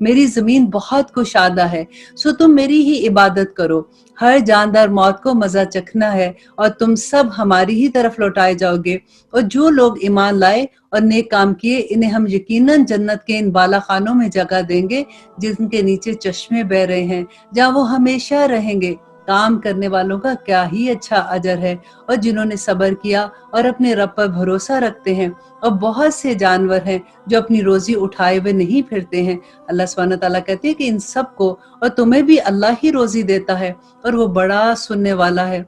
میری زمین بہت کشادہ ہے، سو تم میری ہی عبادت کرو۔ ہر جاندار موت کو مزہ چکھنا ہے اور تم سب ہماری ہی طرف لوٹائے جاؤ گے۔ اور جو لوگ ایمان لائے اور نیک کام کیے، انہیں ہم یقیناً جنت کے ان بالا خانوں میں جگہ دیں گے جن کے نیچے چشمے بہ رہے ہیں، جہاں وہ ہمیشہ رہیں گے۔ کام کرنے والوں کا کیا ہی اچھا اجر ہے، اور جنہوں نے صبر کیا اور اپنے رب پر بھروسہ رکھتے ہیں۔ اور بہت سے جانور ہیں جو اپنی روزی اٹھائے ہوئے نہیں پھرتے ہیں۔ اللہ سبحانہ تعالیٰ کہتے ہیں کہ ان سب کو اور تمہیں بھی اللہ ہی روزی دیتا ہے اور وہ بڑا سننے والا ہے۔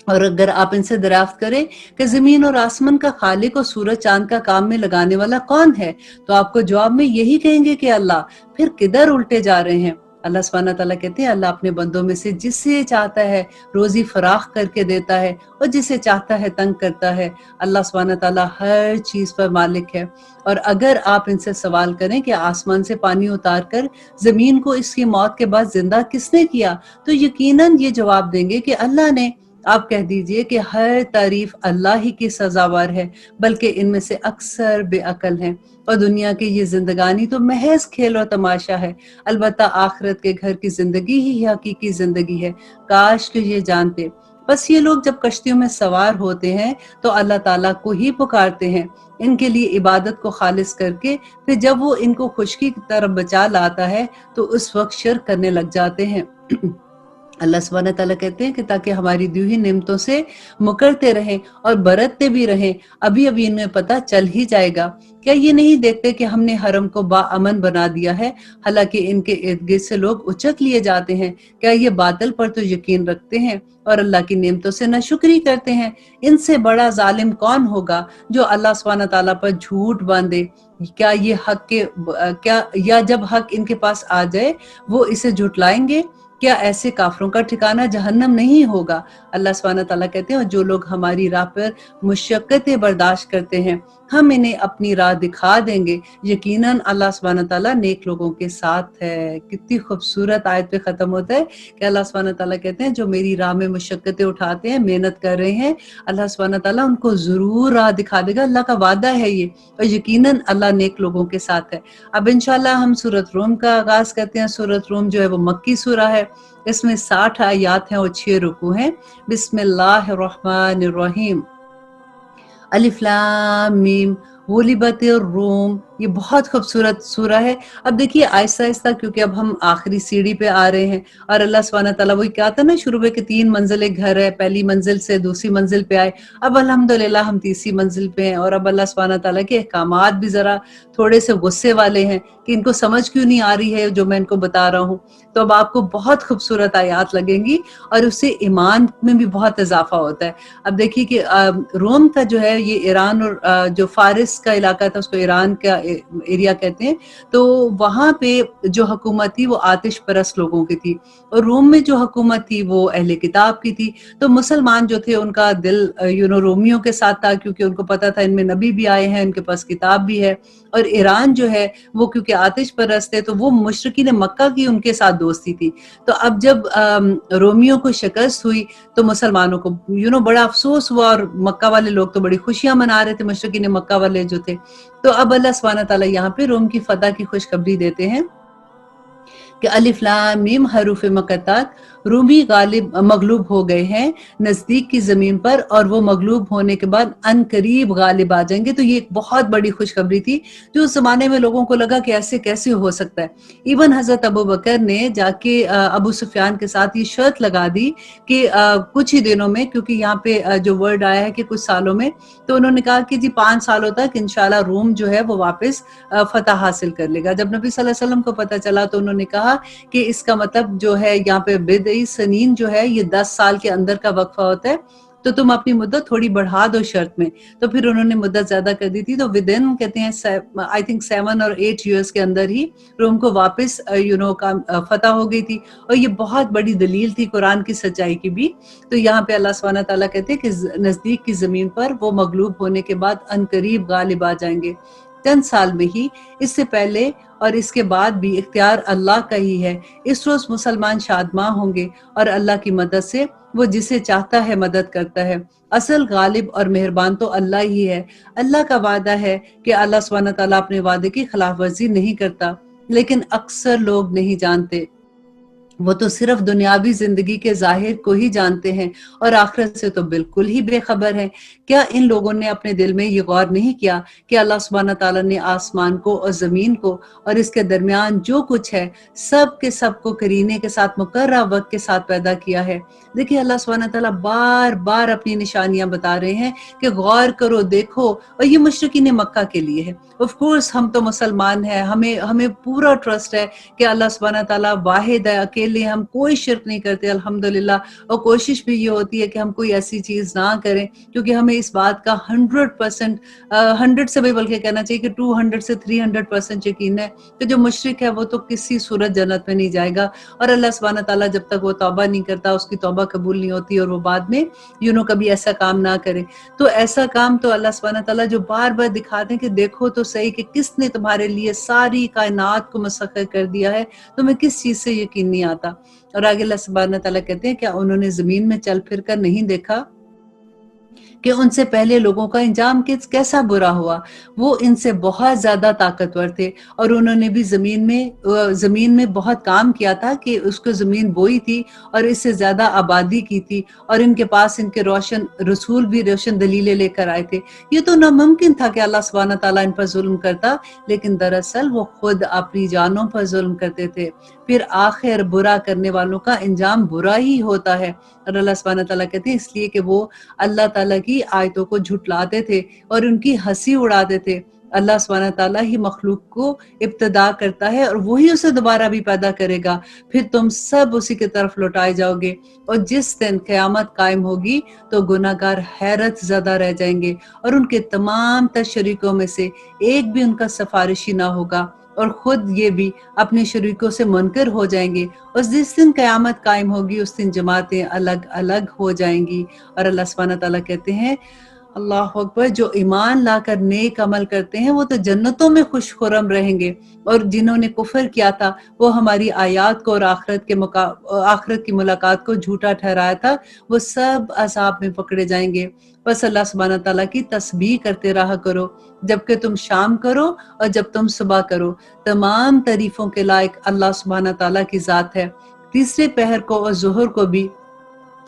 اور اگر آپ ان سے دریافت کریں کہ زمین اور آسمان کا خالق اور سورج چاند کا کام میں لگانے والا کون ہے، تو آپ کو جواب میں یہی کہیں گے کہ اللہ۔ پھر کدھر الٹے جا رہے ہیں؟ اللہ سبحانہ تعالیٰ کہتے ہیں اللہ اپنے بندوں میں سے جسے چاہتا ہے روزی فراخ کر کے دیتا ہے اور جسے چاہتا ہے تنگ کرتا ہے۔ اللہ سبحانہ تعالیٰ ہر چیز پر مالک ہے۔ اور اگر آپ ان سے سوال کریں کہ آسمان سے پانی اتار کر زمین کو اس کی موت کے بعد زندہ کس نے کیا، تو یقیناً یہ جواب دیں گے کہ اللہ نے۔ آپ کہہ دیجئے کہ ہر تعریف اللہ ہی کی سزاوار ہے، بلکہ ان میں سے اکثر بے عقل ہیں۔ اور دنیا کی یہ زندگانی تو محض کھیل اور تماشا ہے، البتہ آخرت کے گھر کی زندگی ہی حقیقی زندگی ہے۔ کاش کہ یہ جانتے۔ بس یہ لوگ جب کشتیوں میں سوار ہوتے ہیں تو اللہ تعالیٰ کو ہی پکارتے ہیں، ان کے لیے عبادت کو خالص کر کے، پھر جب وہ ان کو خشکی کی طرف بچا لاتا ہے تو اس وقت شرک کرنے لگ جاتے ہیں۔ اللہ سبحانہ تعالیٰ کہتے ہیں کہ تاکہ ہماری دی ہوئی نعمتوں سے مکرتے رہیں اور برتتے بھی رہیں، ابھی ابھی انہیں پتہ چل ہی جائے گا۔ کیا یہ نہیں دیکھتے کہ ہم نے حرم کو با امن بنا دیا ہے، حالانکہ ان کے ارد گرد سے لوگ اچک لیے جاتے ہیں؟ کیا یہ باطل پر تو یقین رکھتے ہیں اور اللہ کی نعمتوں سے ناشکری کرتے ہیں؟ ان سے بڑا ظالم کون ہوگا جو اللہ سبحانہ تعالیٰ پر جھوٹ باندھے؟ کیا یہ حق کے یا جب حق ان کے پاس آ جائے وہ اسے جھٹلائیں گے؟ کیا ایسے کافروں کا ٹھکانہ جہنم نہیں ہوگا؟ اللہ سبحانہ تعالیٰ کہتے ہیں اور جو لوگ ہماری راہ پر مشقتیں برداشت کرتے ہیں ہم انہیں اپنی راہ دکھا دیں گے، یقیناً اللہ سبحانہ تعالیٰ نیک لوگوں کے ساتھ ہے۔ کتنی خوبصورت آیت پہ ختم ہوتا ہے کہ اللہ سبحانہ تعالیٰ کہتے ہیں جو میری راہ میں مشقتیں اٹھاتے ہیں، محنت کر رہے ہیں، اللہ سبحانہ تعالیٰ ان کو ضرور راہ دکھا دے گا۔ اللہ کا وعدہ ہے یہ، اور یقیناً اللہ نیک لوگوں کے ساتھ ہے۔ اب انشاءاللہ ہم سورۃ روم کا آغاز کرتے ہیں۔ سورۃ روم جو ہے وہ مکی سورہ ہے، اس میں 60 آیات ہیں اور 6 رکوع ہیں۔ بسم اللہ الرحمن الرحیم۔ الف لام میم غلبت الروم۔ یہ بہت خوبصورت سورہ ہے۔ اب دیکھیے آہستہ آہستہ، کیونکہ اب ہم آخری سیڑھی پہ آ رہے ہیں، اور اللہ سبحانہ تعالیٰ وہی کیا تھا نا شروع میں کہ 3 منزل ایک گھر ہے، پہلی منزل سے دوسری منزل پہ آئے، اب الحمدللہ ہم تیسری منزل پہ ہیں، اور اب اللہ سبحانہ تعالیٰ کے احکامات بھی ذرا تھوڑے سے غصے والے ہیں کہ ان کو سمجھ کیوں نہیں آ رہی ہے جو میں ان کو بتا رہا ہوں۔ تو اب آپ کو بہت خوبصورت آیات لگیں گی اور اس سے ایمان میں بھی بہت اضافہ ہوتا ہے۔ اب دیکھیے کہ روم کا جو ہے یہ ایران اور جو فارس کا علاقہ تھا اس کو ایران کا ایریا کہتے ہیں، تو وہاں پہ جو حکومت تھی وہ آتش پرست لوگوں کی تھی، اور روم میں جو حکومت تھی وہ اہل کتاب کی تھی۔ تو مسلمان جو تھے ان کا دل رومیوں کے ساتھ تھا، کیونکہ ان کو پتا تھا ان میں نبی بھی آئے ہیں، ان کے پاس کتاب بھی ہے۔ اور ایران جو ہے وہ کیونکہ آتش پرست ہے تو وہ مشرکین مکہ کی ان کے ساتھ دوستی تھی۔ تو اب جب رومیوں کو شکست ہوئی تو مسلمانوں کو بڑا افسوس ہوا، اور مکہ والے لوگ تو بڑی خوشیاں منا رہے تھے، مشرکین مکہ والے جو تھے۔ تو اب اللہ سبحانہ تعالیٰ یہاں پہ روم کی فتح کی خوشخبری دیتے ہیں کہ الف لام میم حروف مقطعات، رومی مغلوب ہو گئے ہیں نزدیک کی زمین پر، اور وہ مغلوب ہونے کے بعد ان قریب غالب آ جائیں گے۔ تو یہ ایک بہت بڑی خوشخبری تھی جو اس زمانے میں لوگوں کو لگا کہ ایسے کیسے ہو سکتا ہے۔ ایون حضرت ابو بکر نے جا کے ابو سفیان کے ساتھ یہ شرط لگا دی کہ کچھ ہی دنوں میں، کیونکہ یہاں پہ جو ورڈ آیا ہے کہ کچھ سالوں میں، تو انہوں نے کہا کہ جی 5 سالوں تک انشاءاللہ روم جو ہے وہ واپس فتح حاصل کر لے گا۔ جب نبی صلی اللہ علیہ وسلم کو پتہ چلا تو انہوں نے کہا کہ اس کا مطلب جو ہے یہاں پہ بدعی سنین جو ہے یہ 10 سال کے اندر کا وقفہ ہوتا ہے، تو تم اپنی مدت تھوڑی بڑھا دو شرط میں۔ تو پھر انہوں نے مدت زیادہ کر دی تھی، تو ودن کہتے ہیں آئی تھنک 7 اور 8 ایئرس کے اندر ہی روم کو واپس فتح ہو گئی تھی، اور یہ بہت بڑی دلیل تھی قرآن کی سچائی کی بھی۔ تو یہاں پہ اللہ سبحانہ تعالیٰ کہتے ہیں کہ نزدیک کی زمین پر وہ مغلوب ہونے کے بعد ان قریب غالب آ جائیں گے، چند سال میں ہی۔ اس سے پہلے اور اس کے بعد بھی اختیار اللہ کا ہی ہے۔ اس روز مسلمان شادماں ہوں گے، اور اللہ کی مدد سے وہ جسے چاہتا ہے مدد کرتا ہے۔ اصل غالب اور مہربان تو اللہ ہی ہے۔ اللہ کا وعدہ ہے کہ اللہ سبحانہ تعالیٰ اپنے وعدے کی خلاف ورزی نہیں کرتا۔ لیکن اکثر لوگ نہیں جانتے، وہ تو صرف دنیاوی زندگی کے ظاہر کو ہی جانتے ہیں اور آخرت سے تو بالکل ہی بے خبر ہیں۔ کیا ان لوگوں نے اپنے دل میں یہ غور نہیں کیا کہ اللہ سبحانہ تعالیٰ نے آسمان کو اور زمین کو اور اس کے درمیان جو کچھ ہے سب کے سب کو قرینے کے ساتھ مقررہ وقت کے ساتھ پیدا کیا ہے؟ دیکھیے اللہ سبحانہ تعالیٰ بار بار اپنی نشانیاں بتا رہے ہیں کہ غور کرو، دیکھو، اور یہ مشرکین مکہ کے لیے ہے۔ آف کورس ہم تو مسلمان ہیں، ہمیں پورا ٹرسٹ ہے کہ اللہ سبحانہ تعالیٰ واحد ہے، اکیلے، ہم کوئی شرک نہیں کرتے الحمدللہ، اور کوشش بھی یہ ہوتی ہے کہ ہم کوئی ایسی چیز نہ کریں، کیونکہ ہمیں اس بات کا 100%، 100 سے بھی بلکہ کہنا چاہیے کہ 200 سے 300% یقین ہے کہ جو مشرک ہے وہ تو کسی صورت جنت میں نہیں جائے گا، اور اللہ سبحانہ تعالیٰ جب تک وہ توبہ نہیں کرتا اس کی توبہ قبول نہیں ہوتی، اور وہ بعد میں کبھی ایسا کام نہ کرے۔ تو ایسا کام تو اللہ سبحانہ تعالیٰ جو بار بار دکھاتے ہیں کہ دیکھو تو صحیح کہ کس نے تمہارے لیے ساری کائنات کو مسخر کر دیا ہے، تمہیں کس چیز سے یقین نہیں آتا؟ اور آگے اللہ سبحانہ تعالیٰ کہتے ہیں کیا انہوں نے زمین میں چل پھر کر نہیں دیکھا کہ ان سے پہلے لوگوں کا انجام کیسا برا ہوا؟ وہ ان سے بہت زیادہ طاقتور تھے اور انہوں نے بھی زمین میں بہت کام کیا تھا کہ اس کو زمین بوئی تھی اور اس سے زیادہ آبادی کی تھی، اور ان کے پاس ان کے روشن رسول بھی روشن دلیلیں لے کر آئے تھے۔ یہ تو ناممکن تھا کہ اللہ سبحانہ تعالیٰ ان پر ظلم کرتا، لیکن دراصل وہ خود اپنی جانوں پر ظلم کرتے تھے۔ پھر آخر برا کرنے والوں کا انجام برا ہی ہوتا ہے، اور اللہ سبحانہ تعالیٰ کہتے ہیں اس لیے کہ وہ اللہ تعالیٰ کی آیتوں کو جھٹلاتے تھے اور ان کی ہنسی اڑاتے تھے۔ اللہ سبحانہ تعالیٰ ہی مخلوق کو ابتدا کرتا ہے اور وہی اسے دوبارہ بھی پیدا کرے گا، پھر تم سب اسی کی طرف لوٹائے جاؤ گے، اور جس دن قیامت قائم ہوگی تو گناہ گار حیرت زدہ رہ جائیں گے، اور ان کے تمام تر شریکوں میں سے ایک بھی ان کا سفارشی نہ ہوگا، اور خود یہ بھی اپنے شریکوں سے منکر ہو جائیں گے۔ اس جس دن قیامت قائم ہوگی اس دن جماعتیں الگ الگ ہو جائیں گی۔ اور اللہ سبحانہ تعالیٰ کہتے ہیں اللہ اکبر، جو ایمان لا کر نیک عمل کرتے ہیں وہ تو جنتوں میں خوش خرم رہیں گے، اور جنہوں نے کفر کیا تھا وہ ہماری آیات کو اور آخرت کی ملاقات کو جھوٹا ٹھہرایا تھا، وہ سب عذاب میں پکڑے جائیں گے۔ بس اللہ سبحانہ تعالیٰ کی تسبیح کرتے رہا کرو جب کہ تم شام کرو اور جب تم صبح کرو، تمام تعریفوں کے لائق اللہ سبحانہ تعالیٰ کی ذات ہے۔ تیسرے پہر کو اور ظہر کو بھی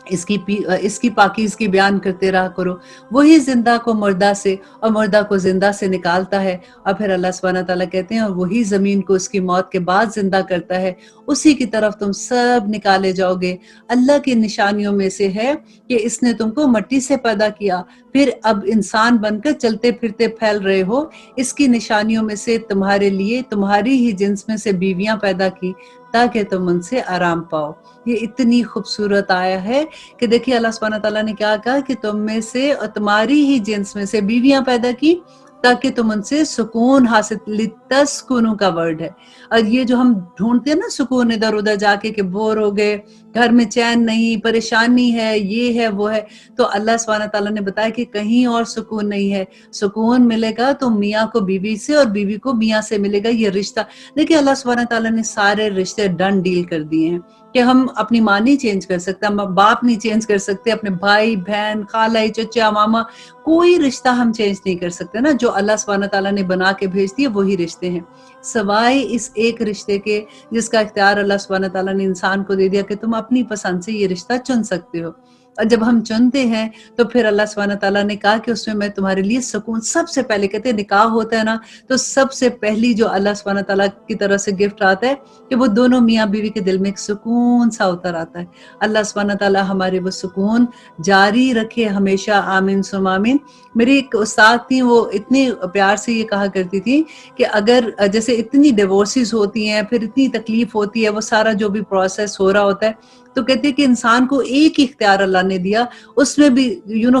اس کی پاکیزگی بیان کرتے رہا کرو۔ وہی زندہ کو مردہ سے اور مردہ کو زندہ سے نکالتا ہے، اور پھر اللہ سبحانہ تعالیٰ کہتے ہیں اور وہی زمین کو اس کی موت کے بعد زندہ کرتا ہے، اسی کی طرف تم سب نکالے جاؤ گے۔ اللہ کی نشانیوں میں سے ہے کہ اس نے تم کو مٹی سے پیدا کیا، پھر اب انسان بن کر چلتے پھرتے پھیل رہے ہو۔ اس کی نشانیوں میں سے تمہارے لیے تمہاری ہی جنس میں سے بیویاں پیدا کی تاکہ تم ان سے آرام پاؤ۔ یہ اتنی خوبصورت آیا ہے کہ دیکھیے اللہ سبحانہ تعالیٰ نے کیا کہا کہ تم میں سے اور تمہاری ہی جنس میں سے بیویاں پیدا کی تاکہ تم ان سے سکون حاصل، لتسکنوا کا ورڈ ہے، اور یہ جو ہم ڈھونڈتے ہیں نا سکون ادھر ادھر جا کے کہ بور ہو گئے، گھر میں چین نہیں، پریشانی ہے، یہ ہے وہ ہے، تو اللہ سبحانہ تعالیٰ نے بتایا کہ کہیں اور سکون نہیں ہے۔ سکون ملے گا تو میاں کو بیوی سے اور بیوی کو میاں سے ملے گا، یہ رشتہ۔ دیکھیے اللہ سبحانہ تعالیٰ نے سارے رشتے ڈن ڈیل کر دیے ہیں کہ ہم اپنی ماں نہیں چینج کر سکتے، ہم باپ نہیں چینج کر سکتے، اپنے بھائی بہن خالہ چچا ماما، کوئی رشتہ ہم چینج نہیں کر سکتے نا، جو اللہ سبحانہ تعالیٰ نے بنا کے بھیج دیے وہی رشتے ہیں، سوائے اس ایک رشتے کے جس کا اختیار اللہ سبحانہ تعالیٰ نے انسان کو دے دیا کہ تم اپنی پسند سے یہ رشتہ چن سکتے ہو۔ اور جب ہم چنتے ہیں تو پھر اللہ سبحانہ تعالیٰ نے کہا کہ اس میں تمہارے لیے سکون، سب سے پہلے کہتے ہیں نکاح ہوتا ہے نا تو سب سے پہلی جو اللہ سبحانہ تعالیٰ کی طرف سے گفٹ آتا ہے کہ وہ دونوں میاں بیوی کے دل میں ایک سکون سا اتر آتا ہے۔ اللہ سبحانہ تعالیٰ ہمارے وہ سکون جاری رکھے ہمیشہ، آمین ثم آمین۔ میری ایک استاد تھی، وہ اتنے پیار سے یہ کہا کرتی تھی کہ اگر جیسے اتنی ڈیورسز ہوتی ہیں، پھر اتنی تکلیف ہوتی ہے، وہ سارا جو بھی پروسیس ہو رہا ہوتا ہے، تو کہتے ہیں کہ انسان کو ایک ہی اختیار اللہ نے دیا، اس میں بھی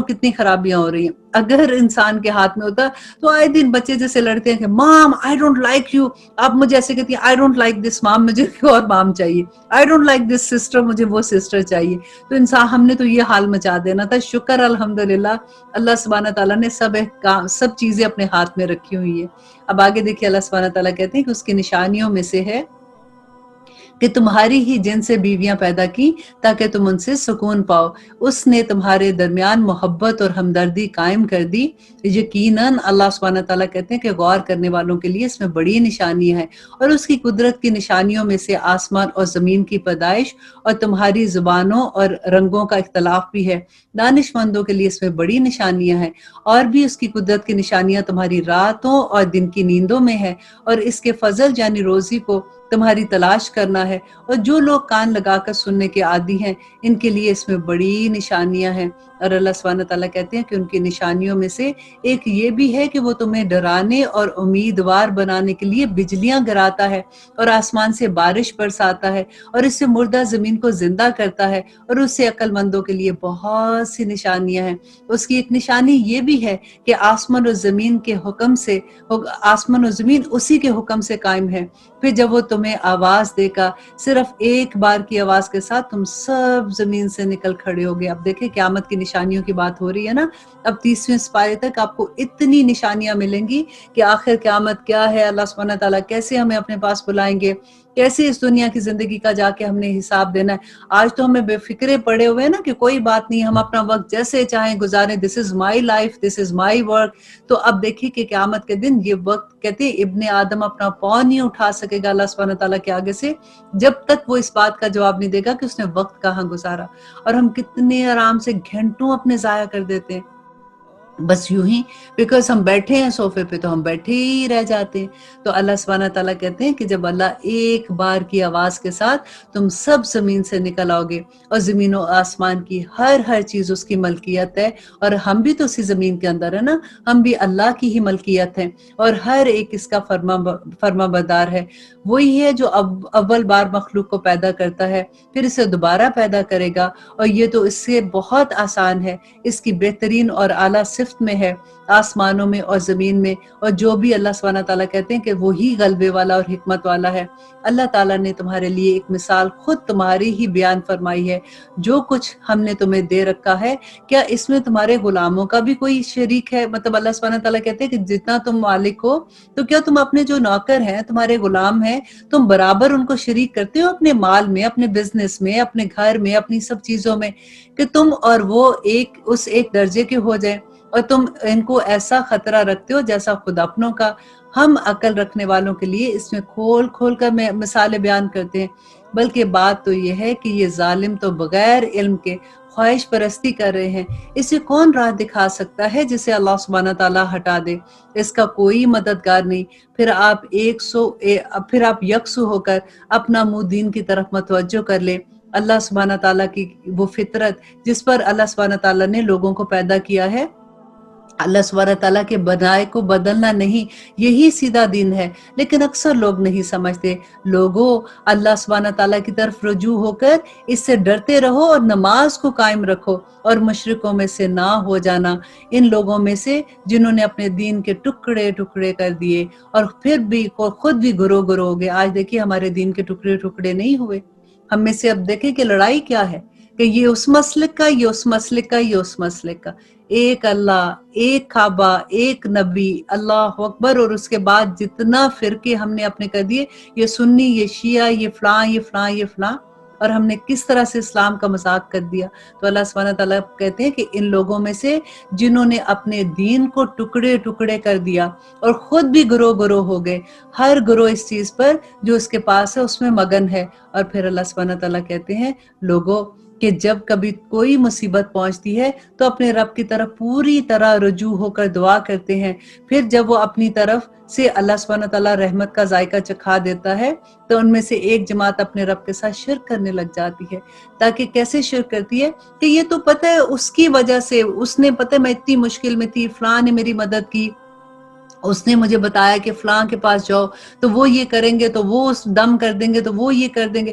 کتنی خرابیاں ہو رہی ہیں۔ اگر انسان کے ہاتھ میں ہوتا تو آئے دن بچے جیسے لڑتے ہیں کہ مام آئی ڈونٹ لائک یو، آپ مجھے ایسے کہتی ہیں آئی ڈونٹ لائک دس مام، مجھے اور مام چاہیے، I don't like this sister, مجھے وہ سسٹر چاہیے۔ تو انسان، ہم نے تو یہ حال مچا دینا تھا۔ شکر الحمدللہ اللہ سبحانہ تعالیٰ نے سب چیزیں اپنے ہاتھ میں رکھی ہوئی ہے۔ اب آگے دیکھیے اللہ سبحانہ تعالیٰ کہتے ہیں کہ اس کی نشانیوں میں سے ہے کہ تمہاری ہی جن سے بیویاں پیدا کی تاکہ تم ان سے سکون پاؤ، اس نے تمہارے درمیان محبت اور ہمدردی قائم کر دی۔ یقیناً اللہ سبحانہ تعالیٰ کہتے ہیں کہ غور کرنے والوں کے لیے اس میں بڑی نشانیاں ہیں، اور اس کی قدرت کی نشانیوں میں سے آسمان اور زمین کی پیدائش اور تمہاری زبانوں اور رنگوں کا اختلاف بھی ہے۔ دانش مندوں کے لیے اس میں بڑی نشانیاں ہیں، اور بھی اس کی قدرت کی نشانیاں تمہاری راتوں اور دن کی نیندوں میں ہے، اور اس کے فضل یعنی روزی کو تمہاری تلاش کرنا ہے۔ اور جو لوگ کان لگا کر سننے کے عادی ہیں، ان کے لیے اس میں بڑی نشانیاں ہیں۔ اور اللہ سبحانہ تعالیٰ کہتے ہیں کہ ان کی نشانیوں میں سے ایک یہ بھی ہے کہ وہ تمہیں ڈرانے اور امیدوار بنانے کے لیے بجلیاں گراتا ہے، اور آسمان سے بارش برساتا ہے، اور اس سے مردہ زمین کو زندہ کرتا ہے، اور اس سے عقل مندوں کے لیے بہت سی نشانیاں ہیں۔ اس کی ایک نشانی یہ بھی ہے کہ آسمان اور زمین کے حکم سے، آسمان و زمین اسی کے حکم سے قائم ہے۔ پھر جب وہ تمہیں آواز دے گا، صرف ایک بار کی آواز کے ساتھ تم سب زمین سے نکل کھڑے ہوگے۔ اب دیکھیں قیامت کی نشانیوں کی بات ہو رہی ہے نا، اب 30ویں سپارے تک آپ کو اتنی نشانیاں ملیں گی کہ آخر قیامت کیا ہے، اللہ سبحانہ تعالیٰ کیسے ہمیں اپنے پاس بلائیں گے، کیسے اس دنیا کی زندگی کا جا کے ہم نے حساب دینا ہے۔ آج تو ہمیں بے فکرے پڑے ہوئے ہیں نا کہ کوئی بات نہیں، ہم اپنا وقت جیسے چاہیں گزاریں، دس از my life, this is my work. تو اب دیکھیے کہ قیامت کے دن یہ وقت، کہتے ہیں ابن آدم اپنا پاؤں نہیں اٹھا سکے گا اللہ سبحانہ تعالیٰ کے آگے سے جب تک وہ اس بات کا جواب نہیں دے گا کہ اس نے وقت کہاں گزارا، اور ہم کتنے آرام سے گھنٹوں اپنے ضائع کر دیتے ہیں بس یوں ہی، بیکاز ہم بیٹھے ہیں صوفے پہ تو ہم بیٹھے ہی رہ جاتے ہیں۔ تو اللہ سبحانہ تعالیٰ کہتے ہیں کہ جب اللہ ایک بار کی آواز کے ساتھ تم سب زمین سے نکل آؤ گے، اور زمین و آسمان کی ہر چیز اس کی ملکیت ہے، اور ہم بھی تو اسی زمین کے اندر ہے نا، ہم بھی اللہ کی ہی ملکیت ہیں، اور ہر ایک اس کا فرما بردار ہے۔ وہی ہے جو اول بار مخلوق کو پیدا کرتا ہے، پھر اسے دوبارہ پیدا کرے گا، اور یہ تو اس سے بہت آسان ہے، اس کی بہترین اور اعلیٰ صفت میں ہے، آسمانوں میں اور زمین میں، اور جو بھی اللہ سبحانہ تعالیٰ کہتے ہیں کہ وہی غلبے والا اور حکمت والا ہے۔ اللہ تعالیٰ نے تمہارے لیے ایک مثال خود تمہاری ہی بیان فرمائی ہے۔ جو کچھ ہم نے تمہیں دے رکھا ہے، کیا اس میں تمہارے غلاموں کا بھی کوئی شریک ہے؟ مطلب اللہ سبحانہ تعالیٰ کہتے ہیں کہ جتنا تم مالک ہو، تو کیا تم اپنے جو نوکر ہیں، تمہارے غلام ہیں، تم برابر ان کو شریک کرتے ہو اپنے مال میں، اپنے بزنس میں، اپنے گھر میں، اپنی سب چیزوں میں، کہ تم اور وہ اس ایک درجے کے ہو جائیں، اور تم ان کو ایسا خطرہ رکھتے ہو جیسا خود اپنوں کا۔ ہم عقل رکھنے والوں کے لیے اس میں کھول کھول کر مثالیں بیان کرتے ہیں، بلکہ بات تو یہ ہے کہ یہ ظالم تو بغیر علم کے خواہش پرستی کر رہے ہیں۔ اسے کون راہ دکھا سکتا ہے جسے اللہ سبحانہ تعالیٰ ہٹا دے؟ اس کا کوئی مددگار نہیں۔ پھر آپ یکسو ہو کر اپنا منہ دین کی طرف متوجہ کر لیں۔ اللہ سبحانہ تعالیٰ کی وہ فطرت جس پر اللہ سبحانہ تعالیٰ نے لوگوں کو پیدا کیا ہے، اللہ سبحانہ تعالیٰ کے بنائے کو بدلنا نہیں، یہی سیدھا دین ہے، لیکن اکثر لوگ نہیں سمجھتے۔ لوگوں، اللہ سبحانہ تعالیٰ کی طرف رجوع ہو کر اس سے ڈرتے رہو اور نماز کو قائم رکھو، اور مشرکوں میں سے نہ ہو جانا، ان لوگوں میں سے جنہوں نے اپنے دین کے ٹکڑے ٹکڑے کر دیے اور پھر بھی خود بھی گروہ گروہ ہو گئے۔ آج دیکھیے ہمارے دین کے ٹکڑے ٹکڑے نہیں ہوئے، ہم میں سے اب دیکھیں کہ لڑائی کیا ہے، کہ یہ اس مسلک کا، یہ اس مسلک کا، یہ اس مسلک کا۔ ایک اللہ، ایک کعبہ، ایک نبی، اللہ اکبر، اور اس کے بعد جتنا فرقے ہم نے اپنے کر دیے، یہ سنی، یہ شیعہ، یہ فلاں، یہ فلاں، یہ فلاں، اور ہم نے کس طرح سے اسلام کا مذاق کر دیا۔ تو اللہ سبحانہ تعالیٰ کہتے ہیں کہ ان لوگوں میں سے جنہوں نے اپنے دین کو ٹکڑے ٹکڑے کر دیا اور خود بھی گروہ گروہ ہو گئے، ہر گروہ اس چیز پر جو اس کے پاس ہے اس میں مگن ہے۔ اور پھر اللہ سبحانہ تعالیٰ کہتے ہیں لوگوں کہ جب کبھی کوئی مصیبت پہنچتی ہے تو اپنے رب کی طرف پوری طرح رجوع ہو کر دعا کرتے ہیں، پھر جب وہ اپنی طرف سے اللہ سبحانہ تعالیٰ رحمت کا ذائقہ چکھا دیتا ہے تو ان میں سے ایک جماعت اپنے رب کے ساتھ شرک کرنے لگ جاتی ہے۔ تاکہ کیسے شرک کرتی ہے کہ یہ تو پتہ ہے اس کی وجہ سے، اس نے پتہ ہے میں اتنی مشکل میں تھی، فلاں نے میری مدد کی، اس نے مجھے بتایا کہ فلاں کے پاس جاؤ تو وہ یہ کریں گے، تو وہ اس دم کر دیں گے، تو وہ یہ کر دیں گے،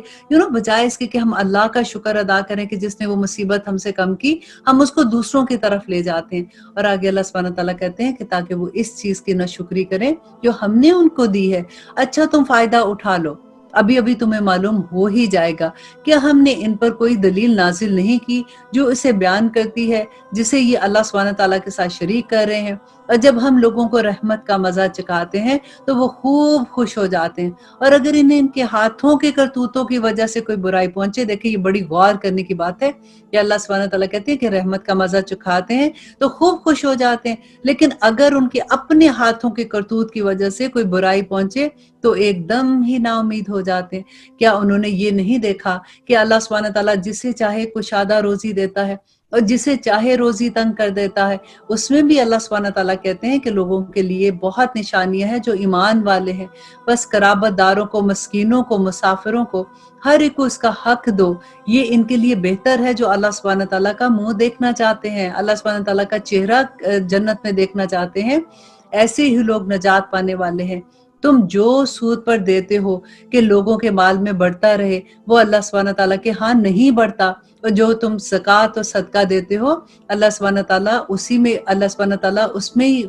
بجائے اس کے کہ ہم اللہ کا شکر ادا کریں کہ جس نے وہ مصیبت ہم سے کم کی، ہم اس کو دوسروں کی طرف لے جاتے ہیں۔ اور آگے اللہ سبحانہ تعالیٰ کہتے ہیں کہ تاکہ وہ اس چیز کی ناشکری کریں جو ہم نے ان کو دی ہے۔ اچھا تم فائدہ اٹھا لو، ابھی تمہیں معلوم ہو ہی جائے گا۔ کیا ہم نے ان پر کوئی دلیل نازل نہیں کی جو اسے بیان کرتی ہے جسے یہ اللہ سبحانہ تعالیٰ کے ساتھ شریک کر رہے ہیں؟ اور جب ہم لوگوں کو رحمت کا مزہ چکھاتے ہیں تو وہ خوب خوش ہو جاتے ہیں، اور اگر انہیں ان کے ہاتھوں کے کرتوتوں کی وجہ سے کوئی برائی پہنچے، دیکھیں یہ بڑی غور کرنے کی بات ہے کہ اللہ سبحانہ تعالیٰ کہتے ہیں کہ رحمت کا مزہ چکھاتے ہیں تو خوب خوش ہو جاتے ہیں، لیکن اگر ان کے اپنے ہاتھوں کے کرتوت کی وجہ سے کوئی برائی پہنچے تو ایک دم ہی نا امید ہو جاتے ہیں۔ کیا انہوں نے یہ نہیں دیکھا کہ اللہ سبحانہ تعالیٰ جسے چاہے کشادہ روزی دیتا ہے اور جسے چاہے روزی تنگ کر دیتا ہے؟ اس میں بھی اللہ سبحانہ تعالیٰ کہتے ہیں کہ لوگوں کے لیے بہت نشانیاں ہیں جو ایمان والے ہیں، بس قرابت داروں کو، مسکینوں کو، مسافروں کو، ہر ایک کو اس کا حق دو، یہ ان کے لیے بہتر ہے جو اللہ سبحانہ تعالیٰ کا منہ دیکھنا چاہتے ہیں، اللہ سبحانہ تعالیٰ کا چہرہ جنت میں دیکھنا چاہتے ہیں، ایسے ہی لوگ نجات پانے والے ہیں۔ تم جو سود پر دیتے ہو کہ لوگوں کے مال میں بڑھتا رہے، وہ اللہ سبحانہ تعالیٰ کے ہاں نہیں بڑھتا، اور جو تم زکوٰۃ اور صدقہ دیتے ہو اللہ سبحانہ تعالیٰ اللہ سبحانہ تعالیٰ اس میں ہی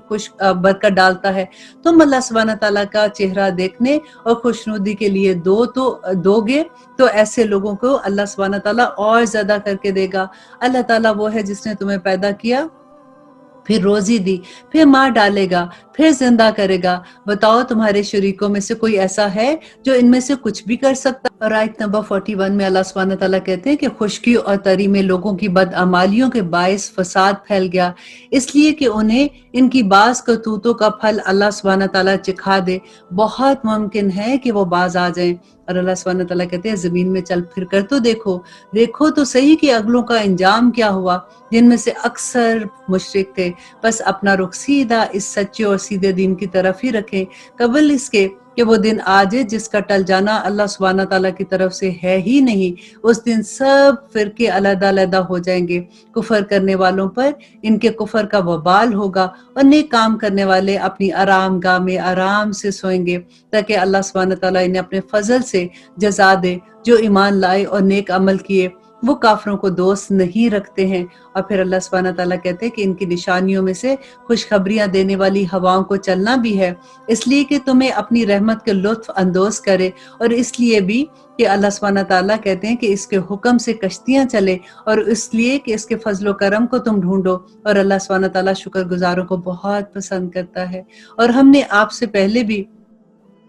برکت ڈالتا ہے۔ تم اللہ سبحانہ تعالیٰ کا چہرہ دیکھنے اور خوشنودی کے لیے دو گے تو ایسے لوگوں کو اللہ سبحانہ تعالیٰ اور زیادہ کر کے دے گا۔ اللہ تعالیٰ وہ ہے جس نے تمہیں پیدا کیا، پھر روزی دی، پھر مار ڈالے گا، پھر زندہ کرے گا۔ بتاؤ تمہارے شریکوں میں سے کوئی ایسا ہے جو ان میں سے کچھ بھی کر سکتا؟ اور آیت نمبر 41 میں اللہ سبحانہ تعالیٰ کہتے ہیں کہ خشکی اور تری میں لوگوں کی بدعمالیوں کے باعث فساد پھیل گیا، اس لیے کہ انہیں ان کی بعض کرتوتوں کا پھل اللہ سبحانہ تعالیٰ چکھا دے، بہت ممکن ہے کہ وہ باز آ جائیں۔ اور اللہ سبحانہ تعالیٰ کہتے ہیں زمین میں چل پھر کر تو دیکھو تو صحیح کہ اگلوں کا انجام کیا ہوا، جن میں سے اکثر مشرک تھے، بس اپنا رخ سیدھا اس سچے اور سیدھے دین کی طرف ہی رکھیں، قبل اس کے کہ وہ دن آ جائے جس کا ٹل جانا اللہ سبحانہ تعالیٰ کی طرف سے ہے ہی نہیں۔ اس دن سب فرقے علیحدہ علیحدہ ہو جائیں گے، کفر کرنے والوں پر ان کے کفر کا وبال ہوگا، اور نیک کام کرنے والے اپنی آرام گاہ میں آرام سے سوئیں گے، تاکہ اللہ سبحانہ تعالیٰ انہیں اپنے فضل سے جزا دے۔ جو ایمان لائے اور نیک عمل کیے وہ کافروں کو دوست نہیں رکھتے ہیں۔ اور پھر اللہ سبحانہ تعالیٰ کہتے ہیں کہ ان کی نشانیوں میں سے خوشخبریاں دینے والی ہواؤں کو چلنا بھی ہے، اس لیے کہ تمہیں اپنی رحمت کے لطف اندوز کرے، اور اس لیے بھی کہ اللہ سبحانہ تعالیٰ کہتے ہیں کہ اس کے حکم سے کشتیاں چلے، اور اس لیے کہ اس کے فضل و کرم کو تم ڈھونڈو، اور اللہ سبحانہ تعالیٰ شکر گزاروں کو بہت پسند کرتا ہے۔ اور ہم نے آپ سے پہلے بھی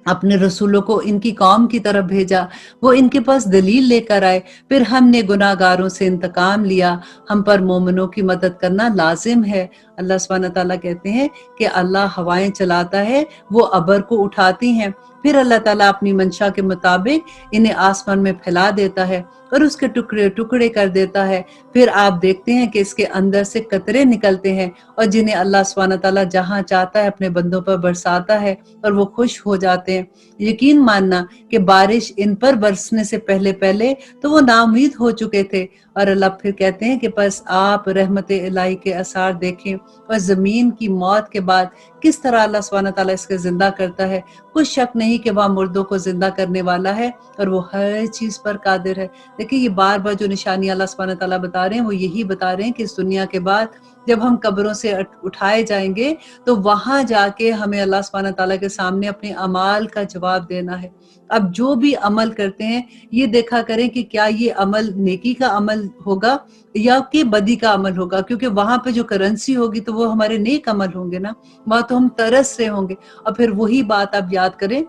اپنے رسولوں کو ان کی قوم کی طرف بھیجا، وہ ان کے پاس دلیل لے کر آئے، پھر ہم نے گناہ گاروں سے انتقام لیا، ہم پر مومنوں کی مدد کرنا لازم ہے۔ اللہ سبحانہ تعالیٰ کہتے ہیں کہ اللہ ہوائیں چلاتا ہے، وہ ابر کو اٹھاتی ہیں، پھر اللہ تعالیٰ اپنی منشا کے مطابق انہیں آسمان میں پھیلا دیتا ہے اور اس کے ٹکڑے ٹکڑے کر دیتا ہے، پھر آپ دیکھتے ہیں کہ اس کے اندر سے قطرے نکلتے ہیں، اور جنہیں اللہ سبحانہ تعالیٰ جہاں چاہتا ہے اپنے بندوں پر برساتا ہے اور وہ خوش ہو جاتے ہیں۔ یقین ماننا کہ بارش ان پر برسنے سے پہلے تو وہ نا امید ہو چکے تھے۔ اور اللہ پھر کہتے ہیں کہ بس آپ رحمت الہی کے اثار دیکھیں، اور زمین کی موت کے بعد کس طرح اللہ سبحانہ تعالیٰ اس کے زندہ کرتا ہے۔ کچھ شک نہیں کہ وہ مردوں کو زندہ کرنے والا ہے اور وہ ہر چیز پر قادر ہے۔ دیکھیں یہ بار بار جو نشانی اللہ سبحانہ تعالیٰ بتا رہے ہیں وہ یہی بتا رہے ہیں کہ اس دنیا کے بعد جب ہم قبروں سے اٹھائے جائیں گے تو وہاں جا کے ہمیں اللہ سبحانہ تعالیٰ کے سامنے اپنے اعمال کا جواب دینا ہے۔ اب جو بھی عمل کرتے ہیں یہ دیکھا کریں کہ کیا یہ عمل نیکی کا عمل ہوگا یا کہ بدی کا عمل ہوگا، کیونکہ وہاں پہ جو کرنسی ہوگی تو وہ ہمارے نیک عمل ہوں گے نا، وہاں تو ہم ترس سے ہوں گے۔ اور پھر وہی بات آپ یاد کریں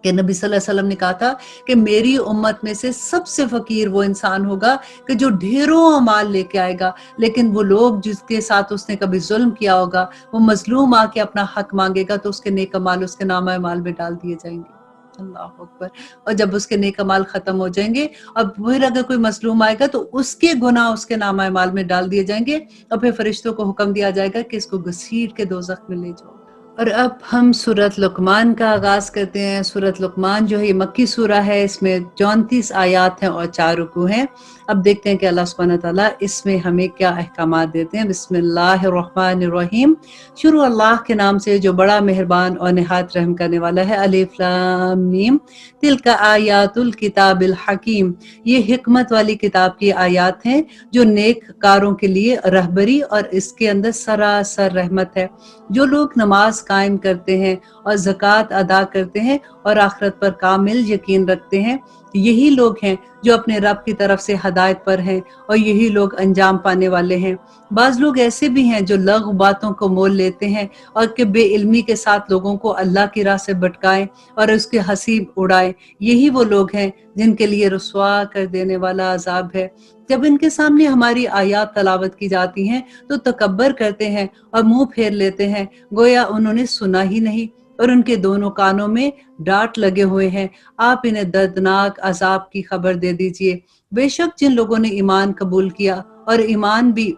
کہ نبی صلی اللہ علیہ وسلم نے کہا تھا کہ میری امت میں سے سب سے فقیر وہ انسان ہوگا کہ جو ڈھیروں مال لے کے آئے گا، لیکن وہ لوگ جس کے ساتھ اس نے کبھی ظلم کیا ہوگا، وہ مظلوم آ کے اپنا حق مانگے گا تو اس کے نیک مال اس کے نامہ مال میں ڈال دیے جائیں گے۔ اللہ اکبر۔ اور جب اس کے نیک مال ختم ہو جائیں گے اور پھر اگر کوئی مظلوم آئے گا تو اس کے گناہ اس کے نامہ مال میں ڈال دیے جائیں گے، اور پھر فرشتوں کو حکم دیا جائے گا کہ اس کو گھسیٹ کے دوزخ میں لے جاؤ۔ اور اب ہم سورۃ لقمان کا آغاز کرتے ہیں۔ سورۃ لقمان جو ہے یہ مکی سورہ ہے، اس میں 34 آیات ہیں اور 4 رکوع ہیں۔ اب دیکھتے ہیں کہ اللہ سبحانہ تعالیٰ اس میں ہمیں کیا احکامات دیتے ہیں۔ بسم اللہ الرحمن الرحیم، شروع اللہ کے نام سے جو بڑا مہربان اور نہایت رحم کرنے والا ہے۔ الف لام میم، تلک آیات الکتاب الحکیم، یہ حکمت والی کتاب کی آیات ہیں جو نیک کاروں کے لیے رہبری اور اس کے اندر سراسر رحمت ہے۔ جو لوگ نماز قائم کرتے ہیں اور زکوٰۃ ادا کرتے ہیں اور آخرت پر کامل یقین رکھتے ہیں، یہی لوگ ہیں جو اپنے رب کی طرف سے ہدایت پر ہیں اور یہی لوگ انجام پانے والے ہیں۔ بعض لوگ ایسے بھی ہیں جو لغو باتوں کو مول لیتے ہیں اور کہ بے علمی کے ساتھ لوگوں کو اللہ کی راہ سے بھٹکائیں اور اس کے حسیب اڑائیں۔ یہی وہ لوگ ہیں جن کے لیے رسوا کر دینے والا عذاب ہے۔ جب ان کے سامنے ہماری آیات تلاوت کی جاتی ہیں تو تکبر کرتے ہیں اور منہ پھیر لیتے ہیں گویا انہوں نے سنا ہی نہیں، اور ان کے دونوں کانوں میں ڈانٹ لگے ہوئے ہیں۔ آپ انہیں دردناک عذاب کی خبر دے دیجئے۔ بے شک جن لوگوں نے ایمان قبول کیا اور ایمان بھی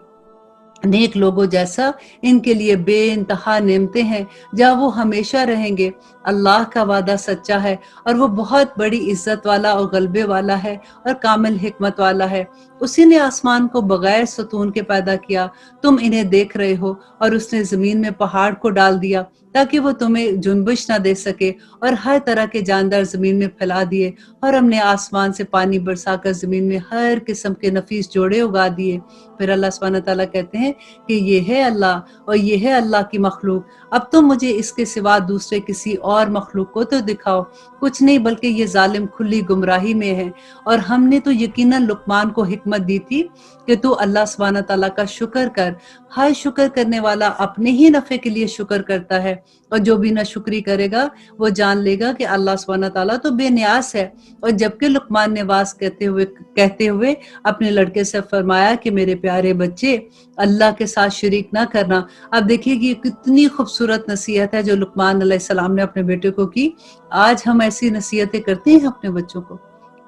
نیک لوگوں جیسا، ان کے لیے بے انتہا نعمتیں ہیں جہاں وہ ہمیشہ رہیں گے۔ اللہ کا وعدہ سچا ہے اور وہ بہت بڑی عزت والا اور غلبے والا ہے اور کامل حکمت والا ہے۔ اسی نے آسمان کو بغیر ستون کے پیدا کیا، تم انہیں دیکھ رہے ہو، اور اس نے زمین میں پہاڑ کو ڈال دیا تاکہ وہ تمہیں جنبش نہ دے سکے، اور ہر طرح کے جاندار زمین میں پھیلا دیے، اور ہم نے آسمان سے پانی برسا کر زمین میں ہر قسم کے نفیس جوڑے اگا دیے۔ پھر اللہ سبحانہ تعالیٰ کہتے ہیں کہ یہ ہے اللہ اور یہ ہے اللہ کی مخلوق، اب تم مجھے اس کے سوا دوسرے کسی اور مخلوق کو تو دکھاؤ۔ کچھ نہیں بلکہ یہ ظالم کھلی گمراہی میں ہے۔ اور ہم نے تو یقیناً لقمان کو حکمت دی تھی کہ تو اللہ سبحانہ تعالیٰ کا شکر کر، ہر شکر کرنے والا اپنے ہی نفع کے لیے شکر کرتا ہے، اور جو بھی ناشکری کرے گا وہ جان لے گا کہ اللہ سبحانہ تعالیٰ تو بے نیاز ہے۔ اور جبکہ لقمان نے واز کہتے ہوئے اپنے لڑکے سے فرمایا کہ میرے پیارے بچے، اللہ کے ساتھ شریک نہ کرنا۔ اب دیکھیے کہ یہ کتنی خوبصورت نصیحت ہے جو لقمان علیہ السلام نے اپنے بیٹے کو کی۔ آج ہم ایسی نصیحتیں کرتے ہیں اپنے بچوں کو،